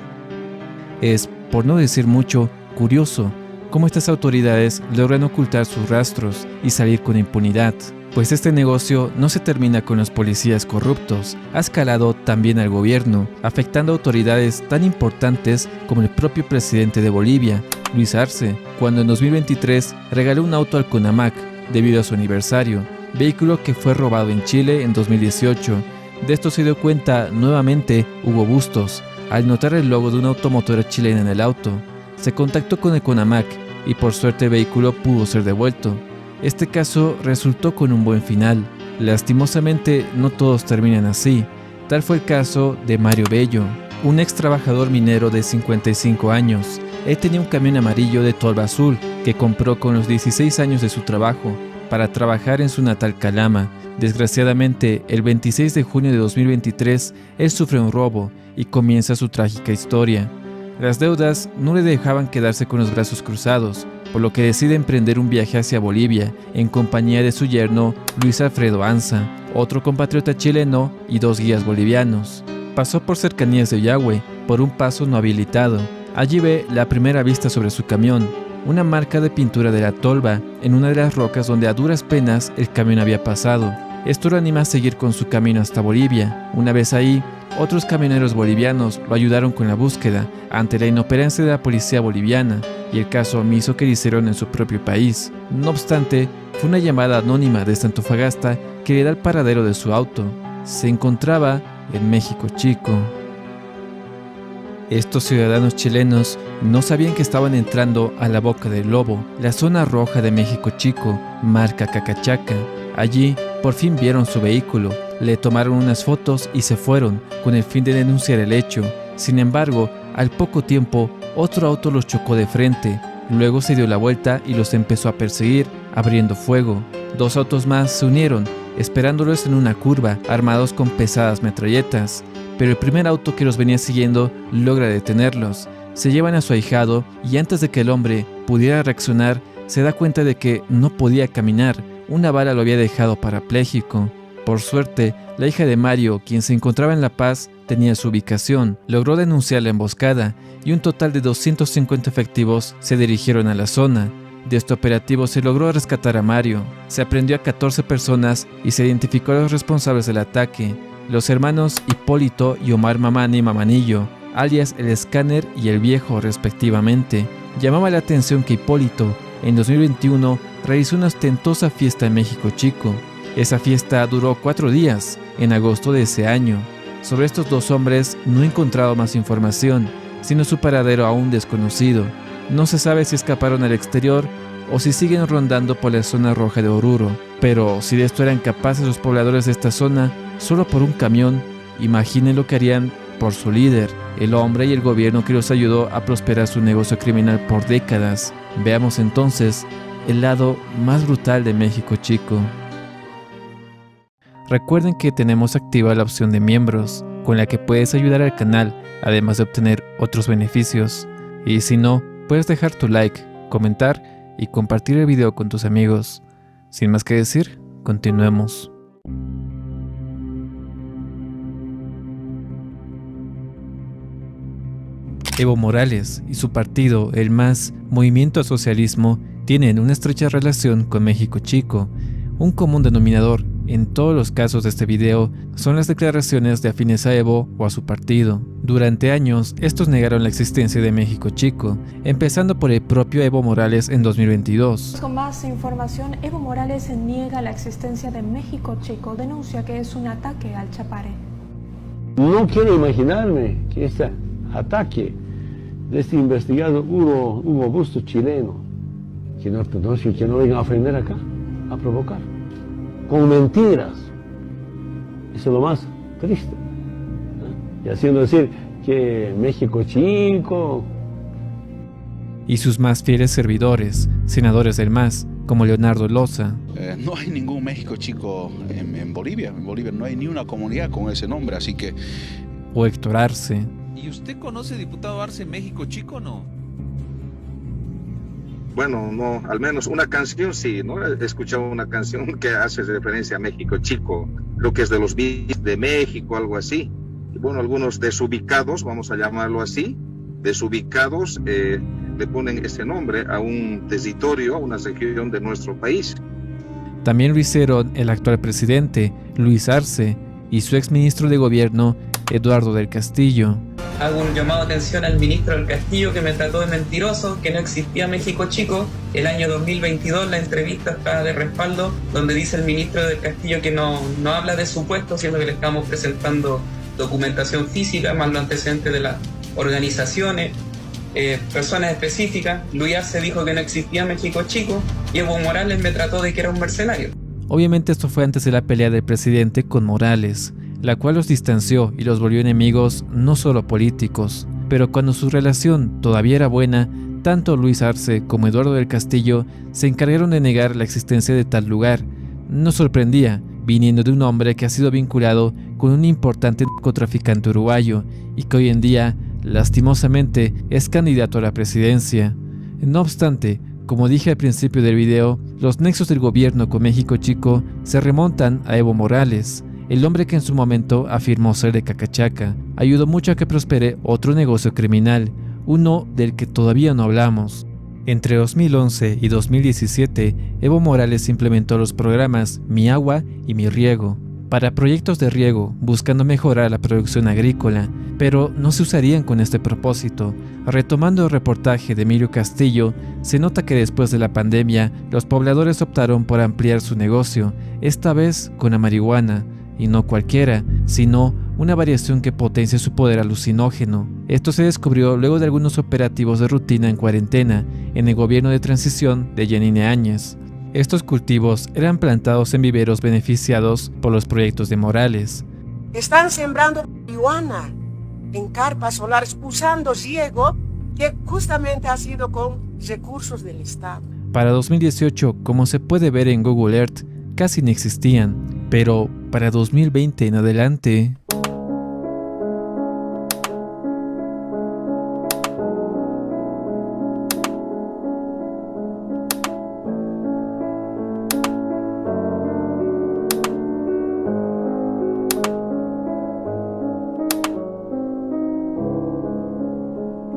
Es, por no decir mucho, curioso cómo estas autoridades logran ocultar sus rastros y salir con impunidad, pues este negocio no se termina con los policías corruptos, ha escalado también al gobierno, afectando a autoridades tan importantes como el propio presidente de Bolivia, Luis Arce, cuando en 2023 regaló un auto al CONAMAC debido a su aniversario, vehículo que fue robado en Chile en 2018. De esto se dio cuenta nuevamente Hugo Bustos, al notar el logo de una automotora chilena en el auto. Se contactó con el CONAMAC y por suerte el vehículo pudo ser devuelto. Este caso resultó con un buen final. Lastimosamente no todos terminan así. Tal fue el caso de Mario Bello, un ex trabajador minero de 55 años. Él tenía un camión amarillo de tolva azul que compró con los 16 años de su trabajo para trabajar en su natal Calama. Desgraciadamente, el 26 de junio de 2023, él sufre un robo y comienza su trágica historia. Las deudas no le dejaban quedarse con los brazos cruzados, por lo que decide emprender un viaje hacia Bolivia en compañía de su yerno Luis Alfredo Anza, otro compatriota chileno y 2 guías bolivianos. Pasó por cercanías de Yahweh, por un paso no habilitado. Allí ve la primera vista sobre su camión, una marca de pintura de la tolva en una de las rocas donde a duras penas el camión había pasado. Esto lo anima a seguir con su camino hasta Bolivia. Una vez ahí, otros camioneros bolivianos lo ayudaron con la búsqueda ante la inoperancia de la policía boliviana y el caso omiso que le hicieron en su propio país. No obstante, fue una llamada anónima desde Antofagasta que le da el paradero de su auto. Se encontraba en México Chico. Estos ciudadanos chilenos no sabían que estaban entrando a la Boca del Lobo, la zona roja de México Chico, marca Cacachaca. Allí, por fin vieron su vehículo, le tomaron unas fotos y se fueron, con el fin de denunciar el hecho. Sin embargo, al poco tiempo, otro auto los chocó de frente. Luego se dio la vuelta y los empezó a perseguir, abriendo fuego. 2 autos más se unieron, esperándolos en una curva, armados con pesadas metralletas. Pero el primer auto que los venía siguiendo logra detenerlos. Se llevan a su ahijado y antes de que el hombre pudiera reaccionar, se da cuenta de que no podía caminar. Una bala lo había dejado parapléjico. Por suerte, la hija de Mario, quien se encontraba en La Paz, tenía su ubicación, logró denunciar la emboscada y un total de 250 efectivos se dirigieron a la zona. De este operativo se logró rescatar a Mario, se aprendió a 14 personas y se identificó a los responsables del ataque, los hermanos Hipólito y Omar Mamani Mamanillo, alias El Escáner y El Viejo respectivamente. Llamaba la atención que Hipólito, en 2021, realizó una ostentosa fiesta en México Chico. Esa fiesta duró 4 días, en agosto de ese año. Sobre estos dos hombres no he encontrado más información, sino su paradero aún desconocido. No se sabe si escaparon al exterior o si siguen rondando por la zona roja de Oruro. Pero si de esto eran capaces los pobladores de esta zona, solo por un camión, imaginen lo que harían por su líder, el hombre y el gobierno que los ayudó a prosperar su negocio criminal por décadas. Veamos entonces el lado más brutal de México Chico. Recuerden que tenemos activa la opción de miembros, con la que puedes ayudar al canal, además de obtener otros beneficios. Y si no, puedes dejar tu like, comentar y compartir el video con tus amigos. Sin más que decir, continuemos. Evo Morales y su partido, el MAS, Movimiento al Socialismo, tienen una estrecha relación con México Chico. Un común denominador en todos los casos de este video son las declaraciones de afines a Evo o a su partido. Durante años, estos negaron la existencia de México Chico, empezando por el propio Evo Morales en 2022. Con más información, Evo Morales niega la existencia de México Chico, denuncia que es un ataque al Chapare. No quiero imaginarme que este ataque de este investigado Hugo Bustos chileno, que no venga a ofender acá, a provocar, con mentiras. Eso es lo más triste, ¿no? Y haciendo decir que México Chico. Y sus más fieles servidores, senadores del MAS, como Leonardo Loza. No hay ningún México Chico en Bolivia. En Bolivia no hay ni una comunidad con ese nombre, así que... O Héctor Arce. ¿Y usted conoce, diputado Arce, México Chico o no? Bueno, no, al menos una canción sí, ¿no? He escuchado una canción que hace referencia a México Chico, lo que es de los beats de México, algo así. Y bueno, algunos desubicados, vamos a llamarlo así, desubicados, le ponen ese nombre a un territorio, a una región de nuestro país. También lo hicieron el actual presidente, Luis Arce, y su exministro de gobierno, Eduardo del Castillo. Hago un llamado de atención al ministro del Castillo, que me trató de mentiroso, que no existía México Chico. El año 2022 la entrevista está de respaldo, donde dice el ministro del Castillo que no habla de supuestos, sino que le estamos presentando documentación física, más los antecedentes de las organizaciones, personas específicas. Luis Arce dijo que no existía México Chico y Evo Morales me trató de que era un mercenario. Obviamente esto fue antes de la pelea del presidente con Morales, la cual los distanció y los volvió enemigos no solo políticos, pero cuando su relación todavía era buena, tanto Luis Arce como Eduardo del Castillo se encargaron de negar la existencia de tal lugar. No sorprendía, viniendo de un hombre que ha sido vinculado con un importante narcotraficante uruguayo y que hoy en día, lastimosamente, es candidato a la presidencia. No obstante, como dije al principio del video, los nexos del gobierno con México Chico se remontan a Evo Morales, el hombre que en su momento afirmó ser de Cacachaca. Ayudó mucho a que prospere otro negocio criminal, uno del que todavía no hablamos. Entre 2011 y 2017, Evo Morales implementó los programas Mi Agua y Mi Riego para proyectos de riego, buscando mejorar la producción agrícola, pero no se usarían con este propósito. Retomando el reportaje de Emilio Castillo, se nota que después de la pandemia, los pobladores optaron por ampliar su negocio, esta vez con la marihuana, y no cualquiera, sino una variación que potencia su poder alucinógeno. Esto se descubrió luego de algunos operativos de rutina en cuarentena en el gobierno de transición de Yanine Áñez. Estos cultivos eran plantados en viveros beneficiados por los proyectos de Morales. Están sembrando marihuana en carpas solares usando riego que justamente ha sido con recursos del Estado. Para 2018, como se puede ver en Google Earth, casi no existían, pero para 2020 en adelante...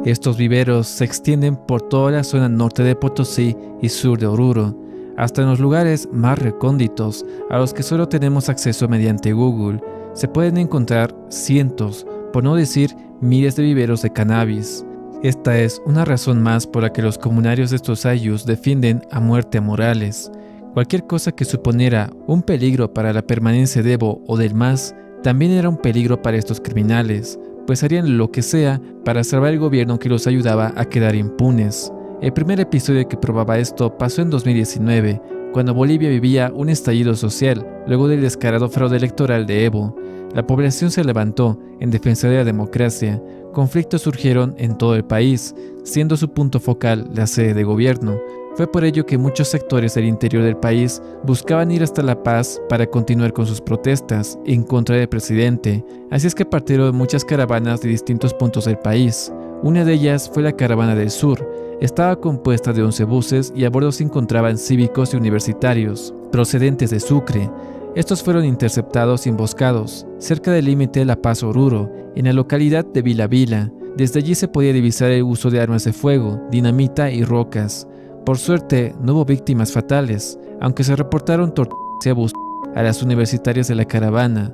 Estos viveros se extienden por toda la zona norte de Potosí y sur de Oruro, hasta en los lugares más recónditos a los que solo tenemos acceso mediante Google. Se pueden encontrar cientos, por no decir miles de viveros de cannabis. Esta es una razón más por la que los comunarios de estos ayllus defienden a muerte a Morales. Cualquier cosa que suponiera un peligro para la permanencia de Evo o del MAS también era un peligro para estos criminales, pues harían lo que sea para salvar el gobierno que los ayudaba a quedar impunes. El primer episodio que probaba esto pasó en 2019, cuando Bolivia vivía un estallido social luego del descarado fraude electoral de Evo. La población se levantó en defensa de la democracia. Conflictos surgieron en todo el país, siendo su punto focal la sede de gobierno. Fue por ello que muchos sectores del interior del país buscaban ir hasta La Paz para continuar con sus protestas en contra del presidente. Así es que partieron muchas caravanas de distintos puntos del país. Una de ellas fue la Caravana del Sur. Estaba compuesta de 11 buses y a bordo se encontraban cívicos y universitarios, procedentes de Sucre. Estos fueron interceptados y emboscados, cerca del límite de La Paz-Oruro, en la localidad de Vila Vila. Desde allí se podía divisar el uso de armas de fuego, dinamita y rocas. Por suerte, no hubo víctimas fatales, aunque se reportaron torturas y abusos a las universitarias de la caravana.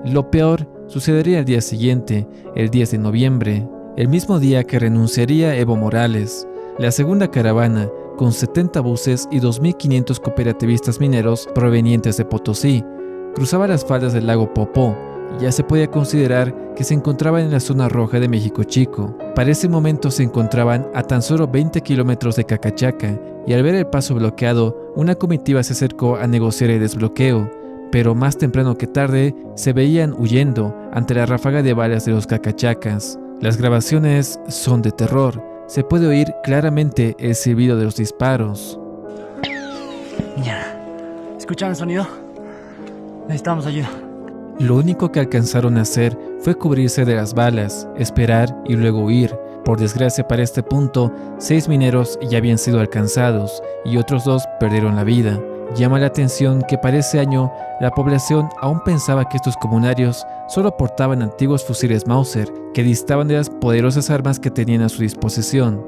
Lo peor sucedería el día siguiente, el 10 de noviembre, el mismo día que renunciaría Evo Morales. La segunda caravana, con 70 buses y 2.500 cooperativistas mineros provenientes de Potosí, cruzaba las faldas del lago Popó y ya se podía considerar que se encontraban en la zona roja de México Chico. Para ese momento se encontraban a tan solo 20 kilómetros de Cacachaca y al ver el paso bloqueado, una comitiva se acercó a negociar el desbloqueo, pero más temprano que tarde se veían huyendo ante la ráfaga de balas de los cacachacas. Las grabaciones son de terror. Se puede oír claramente el silbido de los disparos. Ya. ¿Escuchan el sonido? Necesitamos ayuda. Lo único que alcanzaron a hacer fue cubrirse de las balas, esperar y luego huir. Por desgracia para este punto, 6 mineros ya habían sido alcanzados y otros 2 perdieron la vida. Llama la atención que para ese año la población aún pensaba que estos comunarios solo portaban antiguos fusiles Mauser que distaban de las poderosas armas que tenían a su disposición.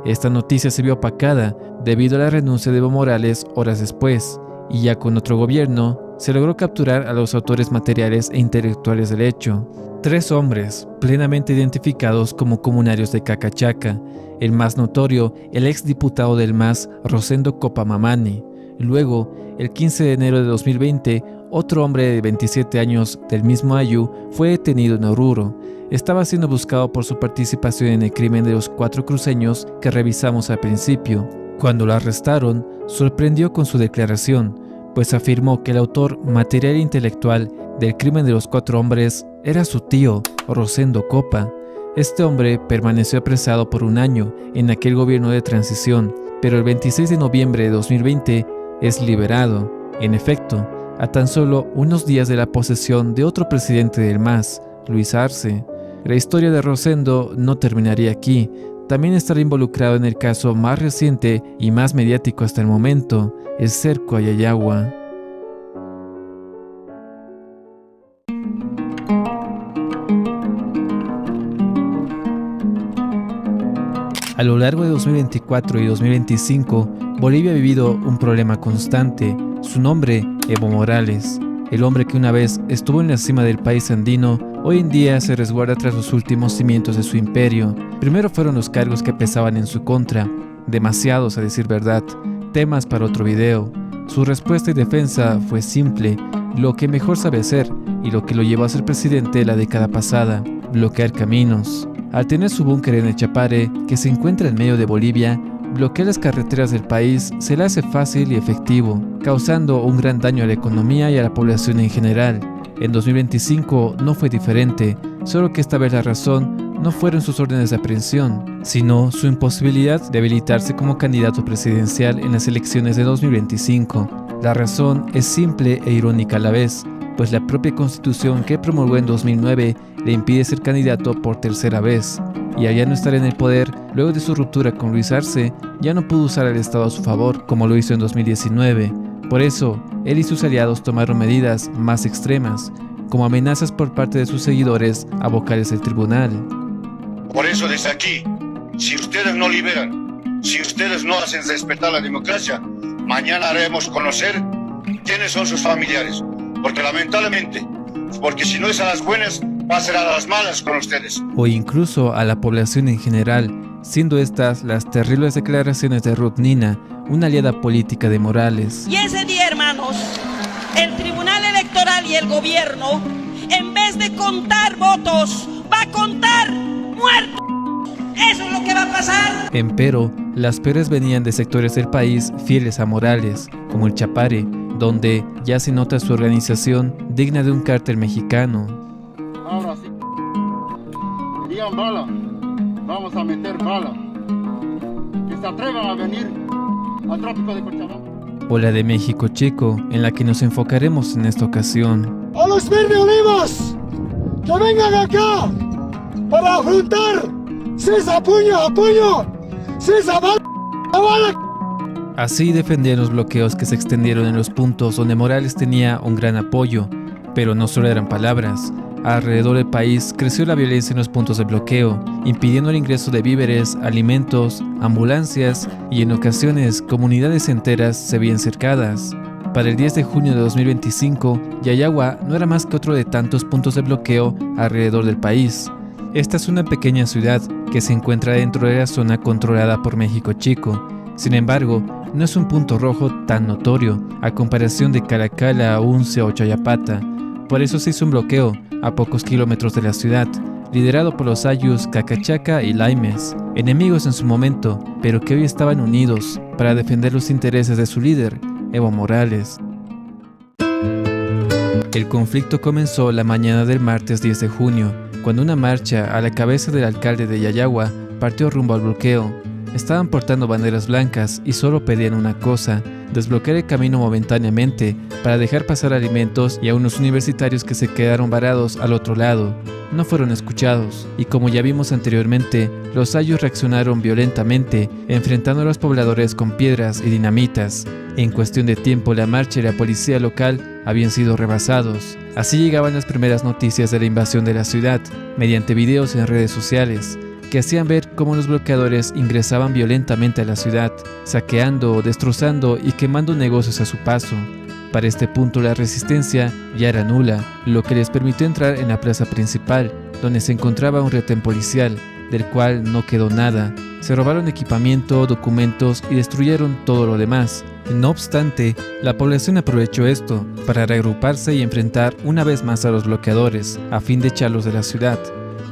Esta noticia se vio opacada debido a la renuncia de Evo Morales horas después, y ya con otro gobierno se logró capturar a los autores materiales e intelectuales del hecho. 3 hombres, plenamente identificados como comunarios de Cacachaca, el más notorio, el exdiputado del MAS, Rosendo Copa Mamani. Luego, el 15 de enero de 2020, otro hombre de 27 años del mismo ayllu fue detenido en Oruro. Estaba siendo buscado por su participación en el crimen de los 4 cruceños que revisamos al principio. Cuando lo arrestaron, sorprendió con su declaración, pues afirmó que el autor material e intelectual del crimen de los 4 hombres era su tío, Rosendo Copa. Este hombre permaneció apresado por 1 año en aquel gobierno de transición, pero el 26 de noviembre de 2020 es liberado. En efecto, a tan solo unos días de la posesión de otro presidente del MAS, Luis Arce. La historia de Rosendo no terminaría aquí. También estará involucrado en el caso más reciente y más mediático hasta el momento, el cerco a Yayagua. A lo largo de 2024 y 2025, Bolivia ha vivido un problema constante. Su nombre, Evo Morales. El hombre que una vez estuvo en la cima del país andino, hoy en día se resguarda tras los últimos cimientos de su imperio. Primero fueron los cargos que pesaban en su contra, demasiados a decir verdad, temas para otro video. Su respuesta y defensa fue simple, lo que mejor sabe hacer y lo que lo llevó a ser presidente la década pasada, bloquear caminos. Al tener su búnker en el Chapare, que se encuentra en medio de Bolivia, bloquear las carreteras del país se le hace fácil y efectivo, causando un gran daño a la economía y a la población en general. En 2025 no fue diferente, solo que esta vez la razón no fueron sus órdenes de aprehensión, sino su imposibilidad de habilitarse como candidato presidencial en las elecciones de 2025. La razón es simple e irónica a la vez, pues la propia constitución que promulgó en 2009 le impide ser candidato por tercera vez, y al ya no estar en el poder, luego de su ruptura con Luis Arce, ya no pudo usar al Estado a su favor, como lo hizo en 2019. Por eso, él y sus aliados tomaron medidas más extremas, como amenazas por parte de sus seguidores a vocales del tribunal. Por eso desde aquí Si ustedes no liberan, si ustedes no hacen respetar la democracia, mañana haremos conocer quiénes son sus familiares. Porque lamentablemente, porque si no es a las buenas, va a ser a las malas con ustedes. O incluso a la población en general, siendo estas las terribles declaraciones de Ruth Nina, una aliada política de Morales. Y ese día, hermanos, el Tribunal Electoral y el gobierno, en vez de contar votos, va a contar muertos. Eso es lo que va a pasar. Empero, las peores venían de sectores del país fieles a Morales, como el Chapare, donde ya se nota su organización digna de un cártel mexicano. Ahora sí, digan bala, vamos a meter bala. Que se atrevan a venir al trópico de Cochabamba. O la de México Chico, en la que nos enfocaremos en esta ocasión. ¡A los Verde Olivos! ¡Que vengan acá! Para afrontar ¡Cesa puño a puño! ¡Cesa bala a bala! Así defendían los bloqueos que se extendieron en los puntos donde Morales tenía un gran apoyo, pero no solo eran palabras. Alrededor del país creció la violencia en los puntos de bloqueo, impidiendo el ingreso de víveres, alimentos, ambulancias y en ocasiones comunidades enteras se veían cercadas. Para el 10 de junio de 2025, Yayagua no era más que otro de tantos puntos de bloqueo alrededor del país. Esta es una pequeña ciudad que se encuentra dentro de la zona controlada por México Chico. Sin embargo, no es un punto rojo tan notorio a comparación de Caracala, Unce o Chayapata. Por eso se hizo un bloqueo a pocos kilómetros de la ciudad, liderado por los ayllus Cacachaca y Laimes, enemigos en su momento, pero que hoy estaban unidos para defender los intereses de su líder, Evo Morales. El conflicto comenzó la mañana del martes 10 de junio, cuando una marcha a la cabeza del alcalde de Yayagua partió rumbo al bloqueo. Estaban portando banderas blancas y solo pedían una cosa: desbloquear el camino momentáneamente para dejar pasar alimentos y a unos universitarios que se quedaron varados al otro lado. No fueron escuchados y, como ya vimos anteriormente, los ayllus reaccionaron violentamente, enfrentando a los pobladores con piedras y dinamitas. En cuestión de tiempo, la marcha y la policía local habían sido rebasados. Así llegaban las primeras noticias de la invasión de la ciudad, mediante videos en redes sociales, que hacían ver cómo los bloqueadores ingresaban violentamente a la ciudad, saqueando, destrozando y quemando negocios a su paso. Para este punto la resistencia ya era nula, lo que les permitió entrar en la plaza principal, donde se encontraba un retén policial, del cual no quedó nada. Se robaron equipamiento, documentos y destruyeron todo lo demás. No obstante, la población aprovechó esto para reagruparse y enfrentar una vez más a los bloqueadores, a fin de echarlos de la ciudad.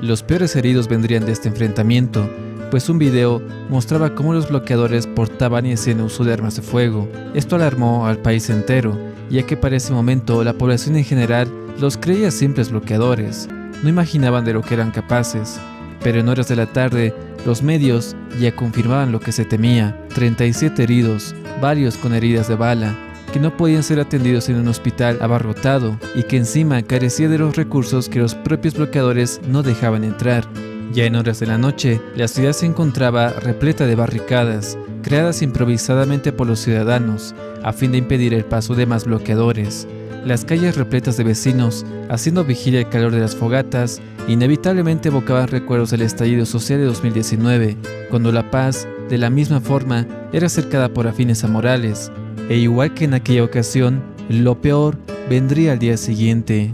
Los peores heridos vendrían de este enfrentamiento, pues un video mostraba cómo los bloqueadores portaban y hacían uso de armas de fuego. Esto alarmó al país entero, ya que para ese momento la población en general los creía simples bloqueadores, no imaginaban de lo que eran capaces. Pero en horas de la tarde, los medios ya confirmaban lo que se temía: 37 heridos, varios con heridas de bala, que no podían ser atendidos en un hospital abarrotado y que encima carecía de los recursos que los propios bloqueadores no dejaban entrar. Ya en horas de la noche, la ciudad se encontraba repleta de barricadas, creadas improvisadamente por los ciudadanos, a fin de impedir el paso de más bloqueadores. Las calles repletas de vecinos, haciendo vigilia al calor de las fogatas, inevitablemente evocaban recuerdos del estallido social de 2019, cuando la paz, de la misma forma, era cercada por afines a Morales. E igual que en aquella ocasión, lo peor vendría al día siguiente.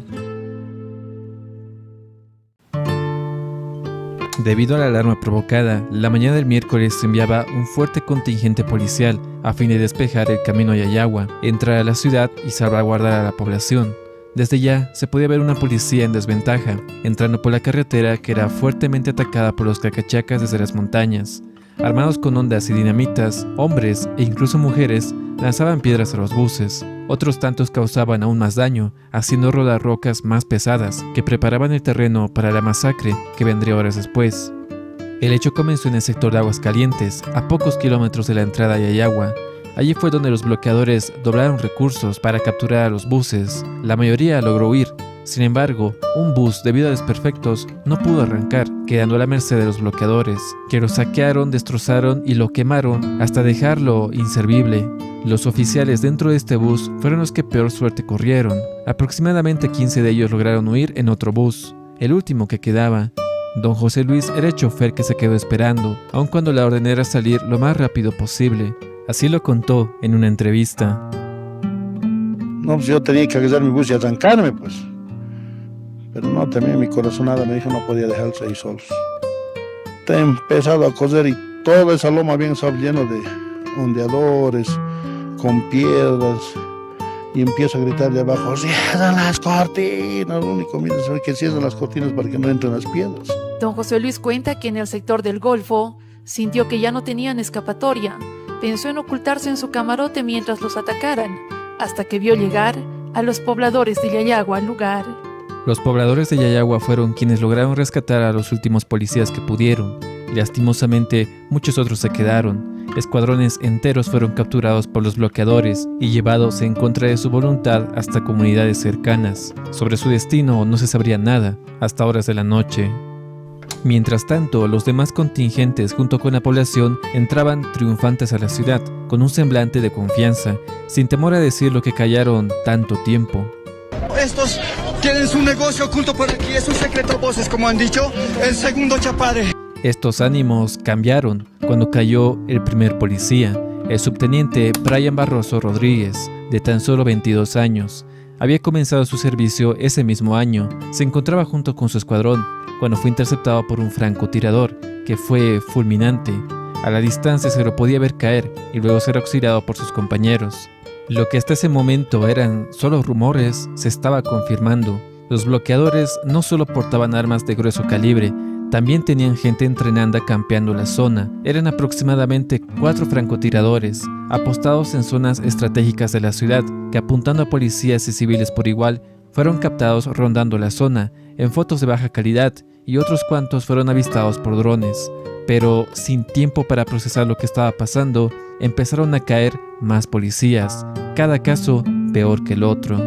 Debido a la alarma provocada, la mañana del miércoles se enviaba un fuerte contingente policial a fin de despejar el camino a Yayagua, entrar a la ciudad y salvaguardar a la población. Desde ya se podía ver una policía en desventaja, entrando por la carretera que era fuertemente atacada por los cacachacas desde las montañas. Armados con ondas y dinamitas, hombres e incluso mujeres lanzaban piedras a los buses. Otros tantos causaban aún más daño, haciendo rodar rocas más pesadas que preparaban el terreno para la masacre que vendría horas después. El hecho comenzó en el sector de Aguascalientes, a pocos kilómetros de la entrada a Yayagua. Allí fue donde los bloqueadores doblaron recursos para capturar a los buses. La mayoría logró huir. Sin embargo, un bus, debido a desperfectos, no pudo arrancar, quedando a la merced de los bloqueadores, que lo saquearon, destrozaron y lo quemaron hasta dejarlo inservible. Los oficiales dentro de este bus fueron los que peor suerte corrieron. Aproximadamente 15 de ellos lograron huir en otro bus, el último que quedaba. Don José Luis era el chofer que se quedó esperando, aun cuando la orden era salir lo más rápido posible. Así lo contó en una entrevista. No, pues yo tenía que agarrar mi bus y arrancarme, pues. Pero no, también mi corazonada me dijo no podía dejarse ahí solos. He empezado a correr y toda esa loma bien estaba lleno de ondeadores, con piedras. Y empiezo a gritar de abajo, ¡cierran las cortinas! Lo único que cierran las cortinas para que no entren las piedras. Don José Luis cuenta que en el sector del Golfo sintió que ya no tenían escapatoria. Pensó en ocultarse en su camarote mientras los atacaran, hasta que vio llegar a los pobladores de Yayagua al lugar. Los pobladores de Yayagua fueron quienes lograron rescatar a los últimos policías que pudieron. Lastimosamente, muchos otros se quedaron. Escuadrones enteros fueron capturados por los bloqueadores y llevados en contra de su voluntad hasta comunidades cercanas. Sobre su destino no se sabría nada hasta horas de la noche. Mientras tanto, los demás contingentes junto con la población entraban triunfantes a la ciudad, con un semblante de confianza, sin temor a decir lo que callaron tanto tiempo. Estos tienen su negocio oculto por aquí, es un secreto voces, como han dicho, el segundo Chapare. Estos ánimos cambiaron cuando cayó el primer policía, el subteniente Brian Barroso Rodríguez, de tan solo 22 años. Había comenzado su servicio ese mismo año, se encontraba junto con su escuadrón, cuando fue interceptado por un francotirador, que fue fulminante. A la distancia se lo podía ver caer y luego ser auxiliado por sus compañeros. Lo que hasta ese momento eran solo rumores se estaba confirmando. Los bloqueadores no solo portaban armas de grueso calibre, también tenían gente entrenada campeando la zona. Eran aproximadamente 4 francotiradores, apostados en zonas estratégicas de la ciudad, que apuntando a policías y civiles por igual, fueron captados rondando la zona, en fotos de baja calidad, y otros cuantos fueron avistados por drones. Pero sin tiempo para procesar lo que estaba pasando, empezaron a caer más policías, cada caso peor que el otro.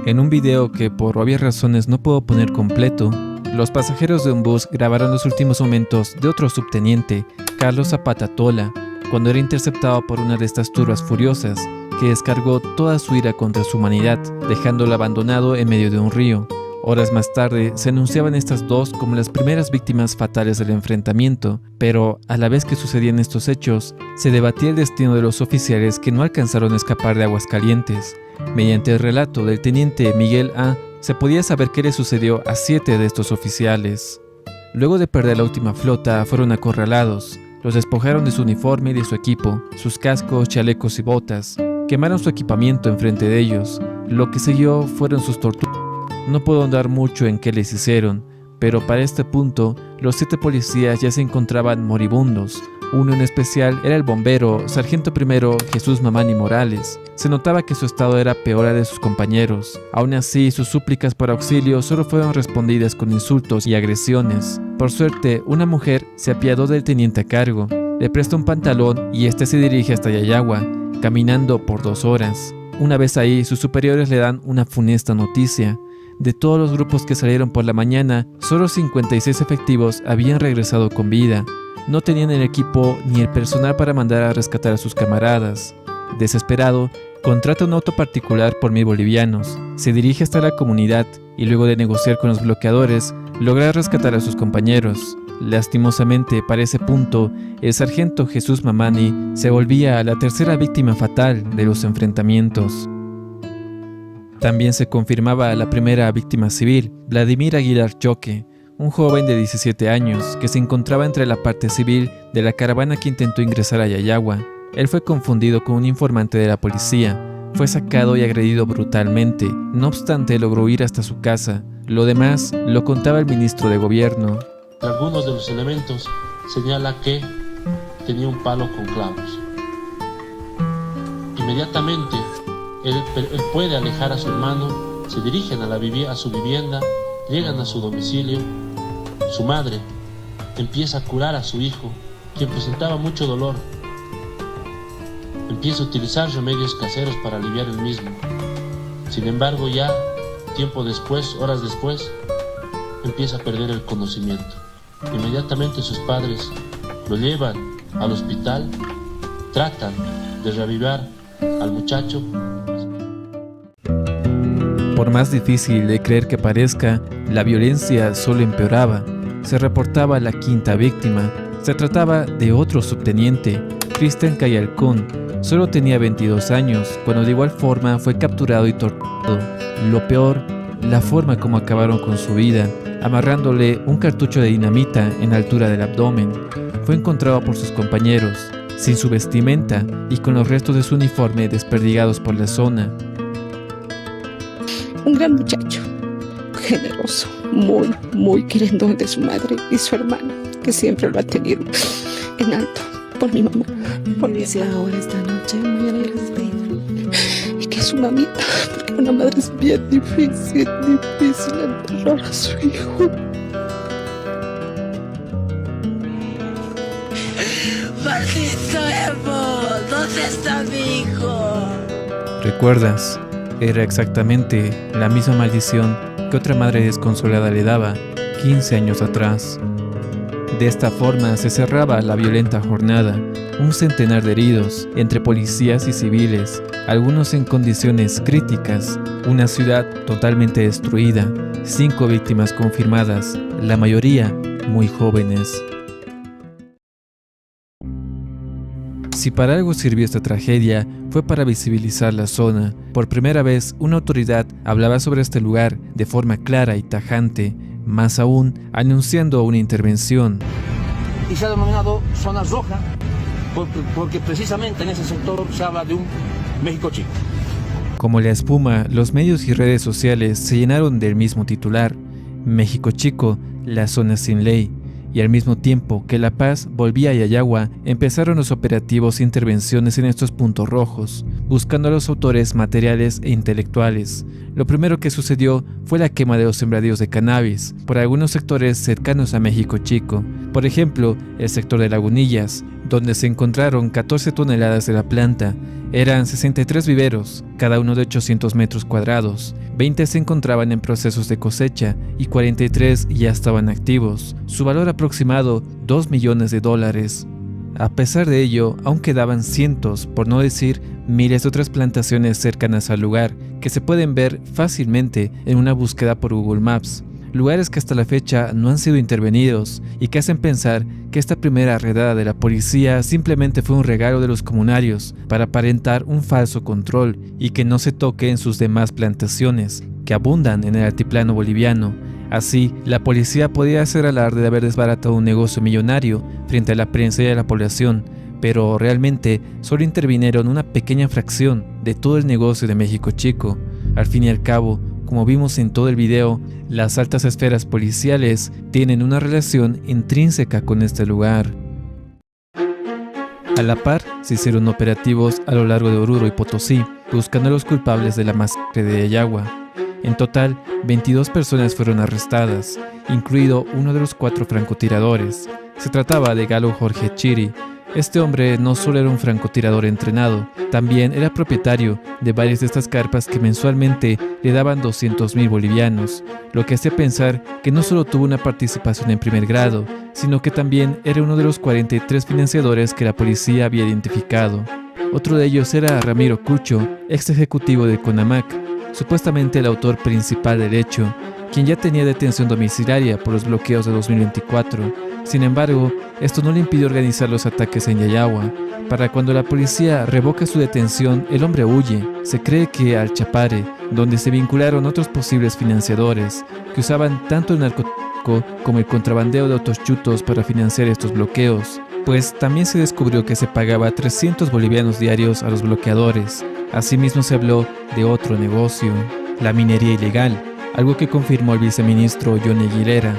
En un video que por obvias razones no puedo poner completo, los pasajeros de un bus grabaron los últimos momentos de otro subteniente, Carlos Zapata Tola, cuando era interceptado por una de estas turbas furiosas, que descargó toda su ira contra su humanidad, dejándolo abandonado en medio de un río. Horas más tarde se anunciaban estas dos como las primeras víctimas fatales del enfrentamiento, pero a la vez que sucedían estos hechos, se debatía el destino de los oficiales que no alcanzaron a escapar de Aguascalientes. Mediante el relato del teniente Miguel A., se podía saber qué le sucedió a 7 de estos oficiales. Luego de perder la última flota, fueron acorralados. Los despojaron de su uniforme y de su equipo, sus cascos, chalecos y botas. Quemaron su equipamiento enfrente de ellos. Lo que siguió fueron sus torturas. No puedo andar mucho en qué les hicieron, pero para este punto, los 7 policías ya se encontraban moribundos. Uno en especial era el bombero, sargento primero Jesús Mamani Morales. Se notaba que su estado era peor al de sus compañeros. Aún así, sus súplicas por auxilio solo fueron respondidas con insultos y agresiones. Por suerte, una mujer se apiadó del teniente a cargo. Le presta un pantalón y este se dirige hasta Yayagua, caminando por 2 horas. Una vez ahí, sus superiores le dan una funesta noticia. De todos los grupos que salieron por la mañana, solo 56 efectivos habían regresado con vida. No tenían el equipo ni el personal para mandar a rescatar a sus camaradas. Desesperado, contrata un auto particular por 1000 bolivianos, se dirige hasta la comunidad y luego de negociar con los bloqueadores, logra rescatar a sus compañeros. Lastimosamente, para ese punto, el sargento Jesús Mamani se volvía la tercera víctima fatal de los enfrentamientos. También se confirmaba la primera víctima civil, Vladimir Aguilar Choque, un joven de 17 años que se encontraba entre la parte civil de la caravana que intentó ingresar a Yayagua. Él fue confundido con un informante de la policía, fue sacado y agredido brutalmente, no obstante logró huir hasta su casa. Lo demás lo contaba el ministro de gobierno. Algunos de los elementos señala que tenía un palo con clavos. Inmediatamente él puede alejar a su hermano, se dirigen a su vivienda, llegan a su domicilio. Su madre empieza a curar a su hijo, quien presentaba mucho dolor. Empieza a utilizar remedios caseros para aliviar el mismo. Sin embargo, ya tiempo después, horas después, empieza a perder el conocimiento. Inmediatamente sus padres lo llevan al hospital, tratan de reavivar al muchacho. Por más difícil de creer que parezca, la violencia solo empeoraba. se reportaba la quinta víctima. Se trataba de otro subteniente, Cristian Cayalcón. Solo tenía 22 años, cuando de igual forma fue capturado y torturado. Lo peor, la forma como acabaron con su vida, amarrándole un cartucho de dinamita en la altura del abdomen. Fue encontrado por sus compañeros, sin su vestimenta y con los restos de su uniforme desperdigados por la zona. Un gran muchacho, generoso, muy querendón de su madre y su hermana, que siempre lo ha tenido en alto por mi mamá. Policía ahora esta noche, mañana ya les digo. Y que su mamita, porque una madre es bien difícil enterrar a su hijo. ¡Maldito Evo! ¿Dónde está mi hijo? ¿Recuerdas? Era exactamente la misma maldición que otra madre desconsolada le daba 15 años atrás. De esta forma se cerraba la violenta jornada. Un centenar de heridos, entre policías y civiles, algunos en condiciones críticas, una ciudad totalmente destruida, 5 víctimas confirmadas, la mayoría muy jóvenes. Si para algo sirvió esta tragedia, fue para visibilizar la zona. Por primera vez, una autoridad hablaba sobre este lugar de forma clara y tajante, más aún anunciando una intervención. Y se ha denominado zona roja porque precisamente en ese sector se habla de un México chico. Como la espuma, los medios y redes sociales se llenaron del mismo titular: México Chico, la zona sin ley. Y al mismo tiempo que La Paz volvía a Yayagua, empezaron los operativos e intervenciones en estos puntos rojos, buscando a los autores materiales e intelectuales. Lo primero que sucedió fue la quema de los sembradíos de cannabis por algunos sectores cercanos a México Chico. Por ejemplo, el sector de Lagunillas, donde se encontraron 14 toneladas de la planta. Eran 63 viveros, cada uno de 800 metros cuadrados. 20 se encontraban en procesos de cosecha y 43 ya estaban activos. Su valor aproximado, $2 millones. A pesar de ello, aún quedaban cientos, por no decir miles de otras plantaciones cercanas al lugar, que se pueden ver fácilmente en una búsqueda por Google Maps. Lugares que hasta la fecha no han sido intervenidos y que hacen pensar que esta primera redada de la policía simplemente fue un regalo de los comunarios para aparentar un falso control y que no se toque en sus demás plantaciones, que abundan en el altiplano boliviano. Así, la policía podía hacer alarde de haber desbaratado un negocio millonario frente a la prensa y a la población, pero realmente solo intervinieron una pequeña fracción de todo el negocio de México Chico. Al fin y al cabo, como vimos en todo el video, las altas esferas policiales tienen una relación intrínseca con este lugar. A la par, se hicieron operativos a lo largo de Oruro y Potosí, buscando a los culpables de la masacre de Yayagua. En total, 22 personas fueron arrestadas, incluido uno de los 4 francotiradores. Se trataba de Galo Jorge Chiri. Este hombre no solo era un francotirador entrenado, también era propietario de varias de estas carpas que mensualmente le daban 200.000 bolivianos, lo que hace pensar que no solo tuvo una participación en primer grado, sino que también era uno de los 43 financiadores que la policía había identificado. Otro de ellos era Ramiro Cucho, ex ejecutivo de CONAMAC, supuestamente el autor principal del hecho, quien ya tenía detención domiciliaria por los bloqueos de 2024. Sin embargo, esto no le impidió organizar los ataques en Yayagua. Para cuando la policía revoca su detención, el hombre huye. Se cree que al Chapare, donde se vincularon otros posibles financiadores, que usaban tanto el narcotráfico como el contrabandeo de otros chutos para financiar estos bloqueos, pues también se descubrió que se pagaba 300 bolivianos diarios a los bloqueadores. Asimismo se habló de otro negocio, la minería ilegal, algo que confirmó el viceministro Johnny Aguilera.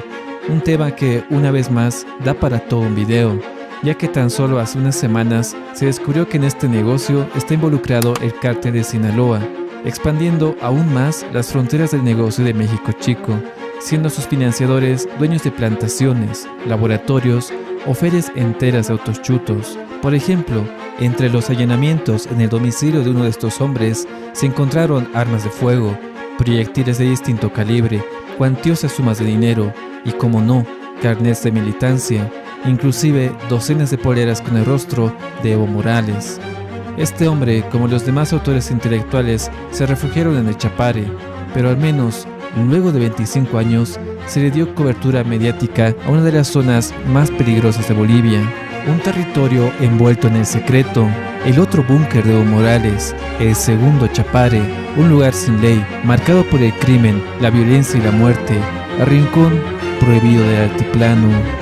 Un tema que, una vez más, da para todo un video, ya que tan solo hace unas semanas se descubrió que en este negocio está involucrado el cártel de Sinaloa, expandiendo aún más las fronteras del negocio de México Chico, siendo sus financiadores dueños de plantaciones, laboratorios o ferias enteras de autos chutos. Por ejemplo, entre los allanamientos en el domicilio de uno de estos hombres se encontraron armas de fuego, proyectiles de distinto calibre, cuantiosas sumas de dinero y, como no, carnets de militancia, inclusive docenas de poleras con el rostro de Evo Morales. Este hombre, como los demás autores intelectuales, se refugiaron en el Chapare, pero al menos Luego de 25 años, se le dio cobertura mediática a una de las zonas más peligrosas de Bolivia, un territorio envuelto en el secreto, el otro búnker de Evo Morales, el segundo Chapare, un lugar sin ley, marcado por el crimen, la violencia y la muerte, el rincón prohibido del altiplano.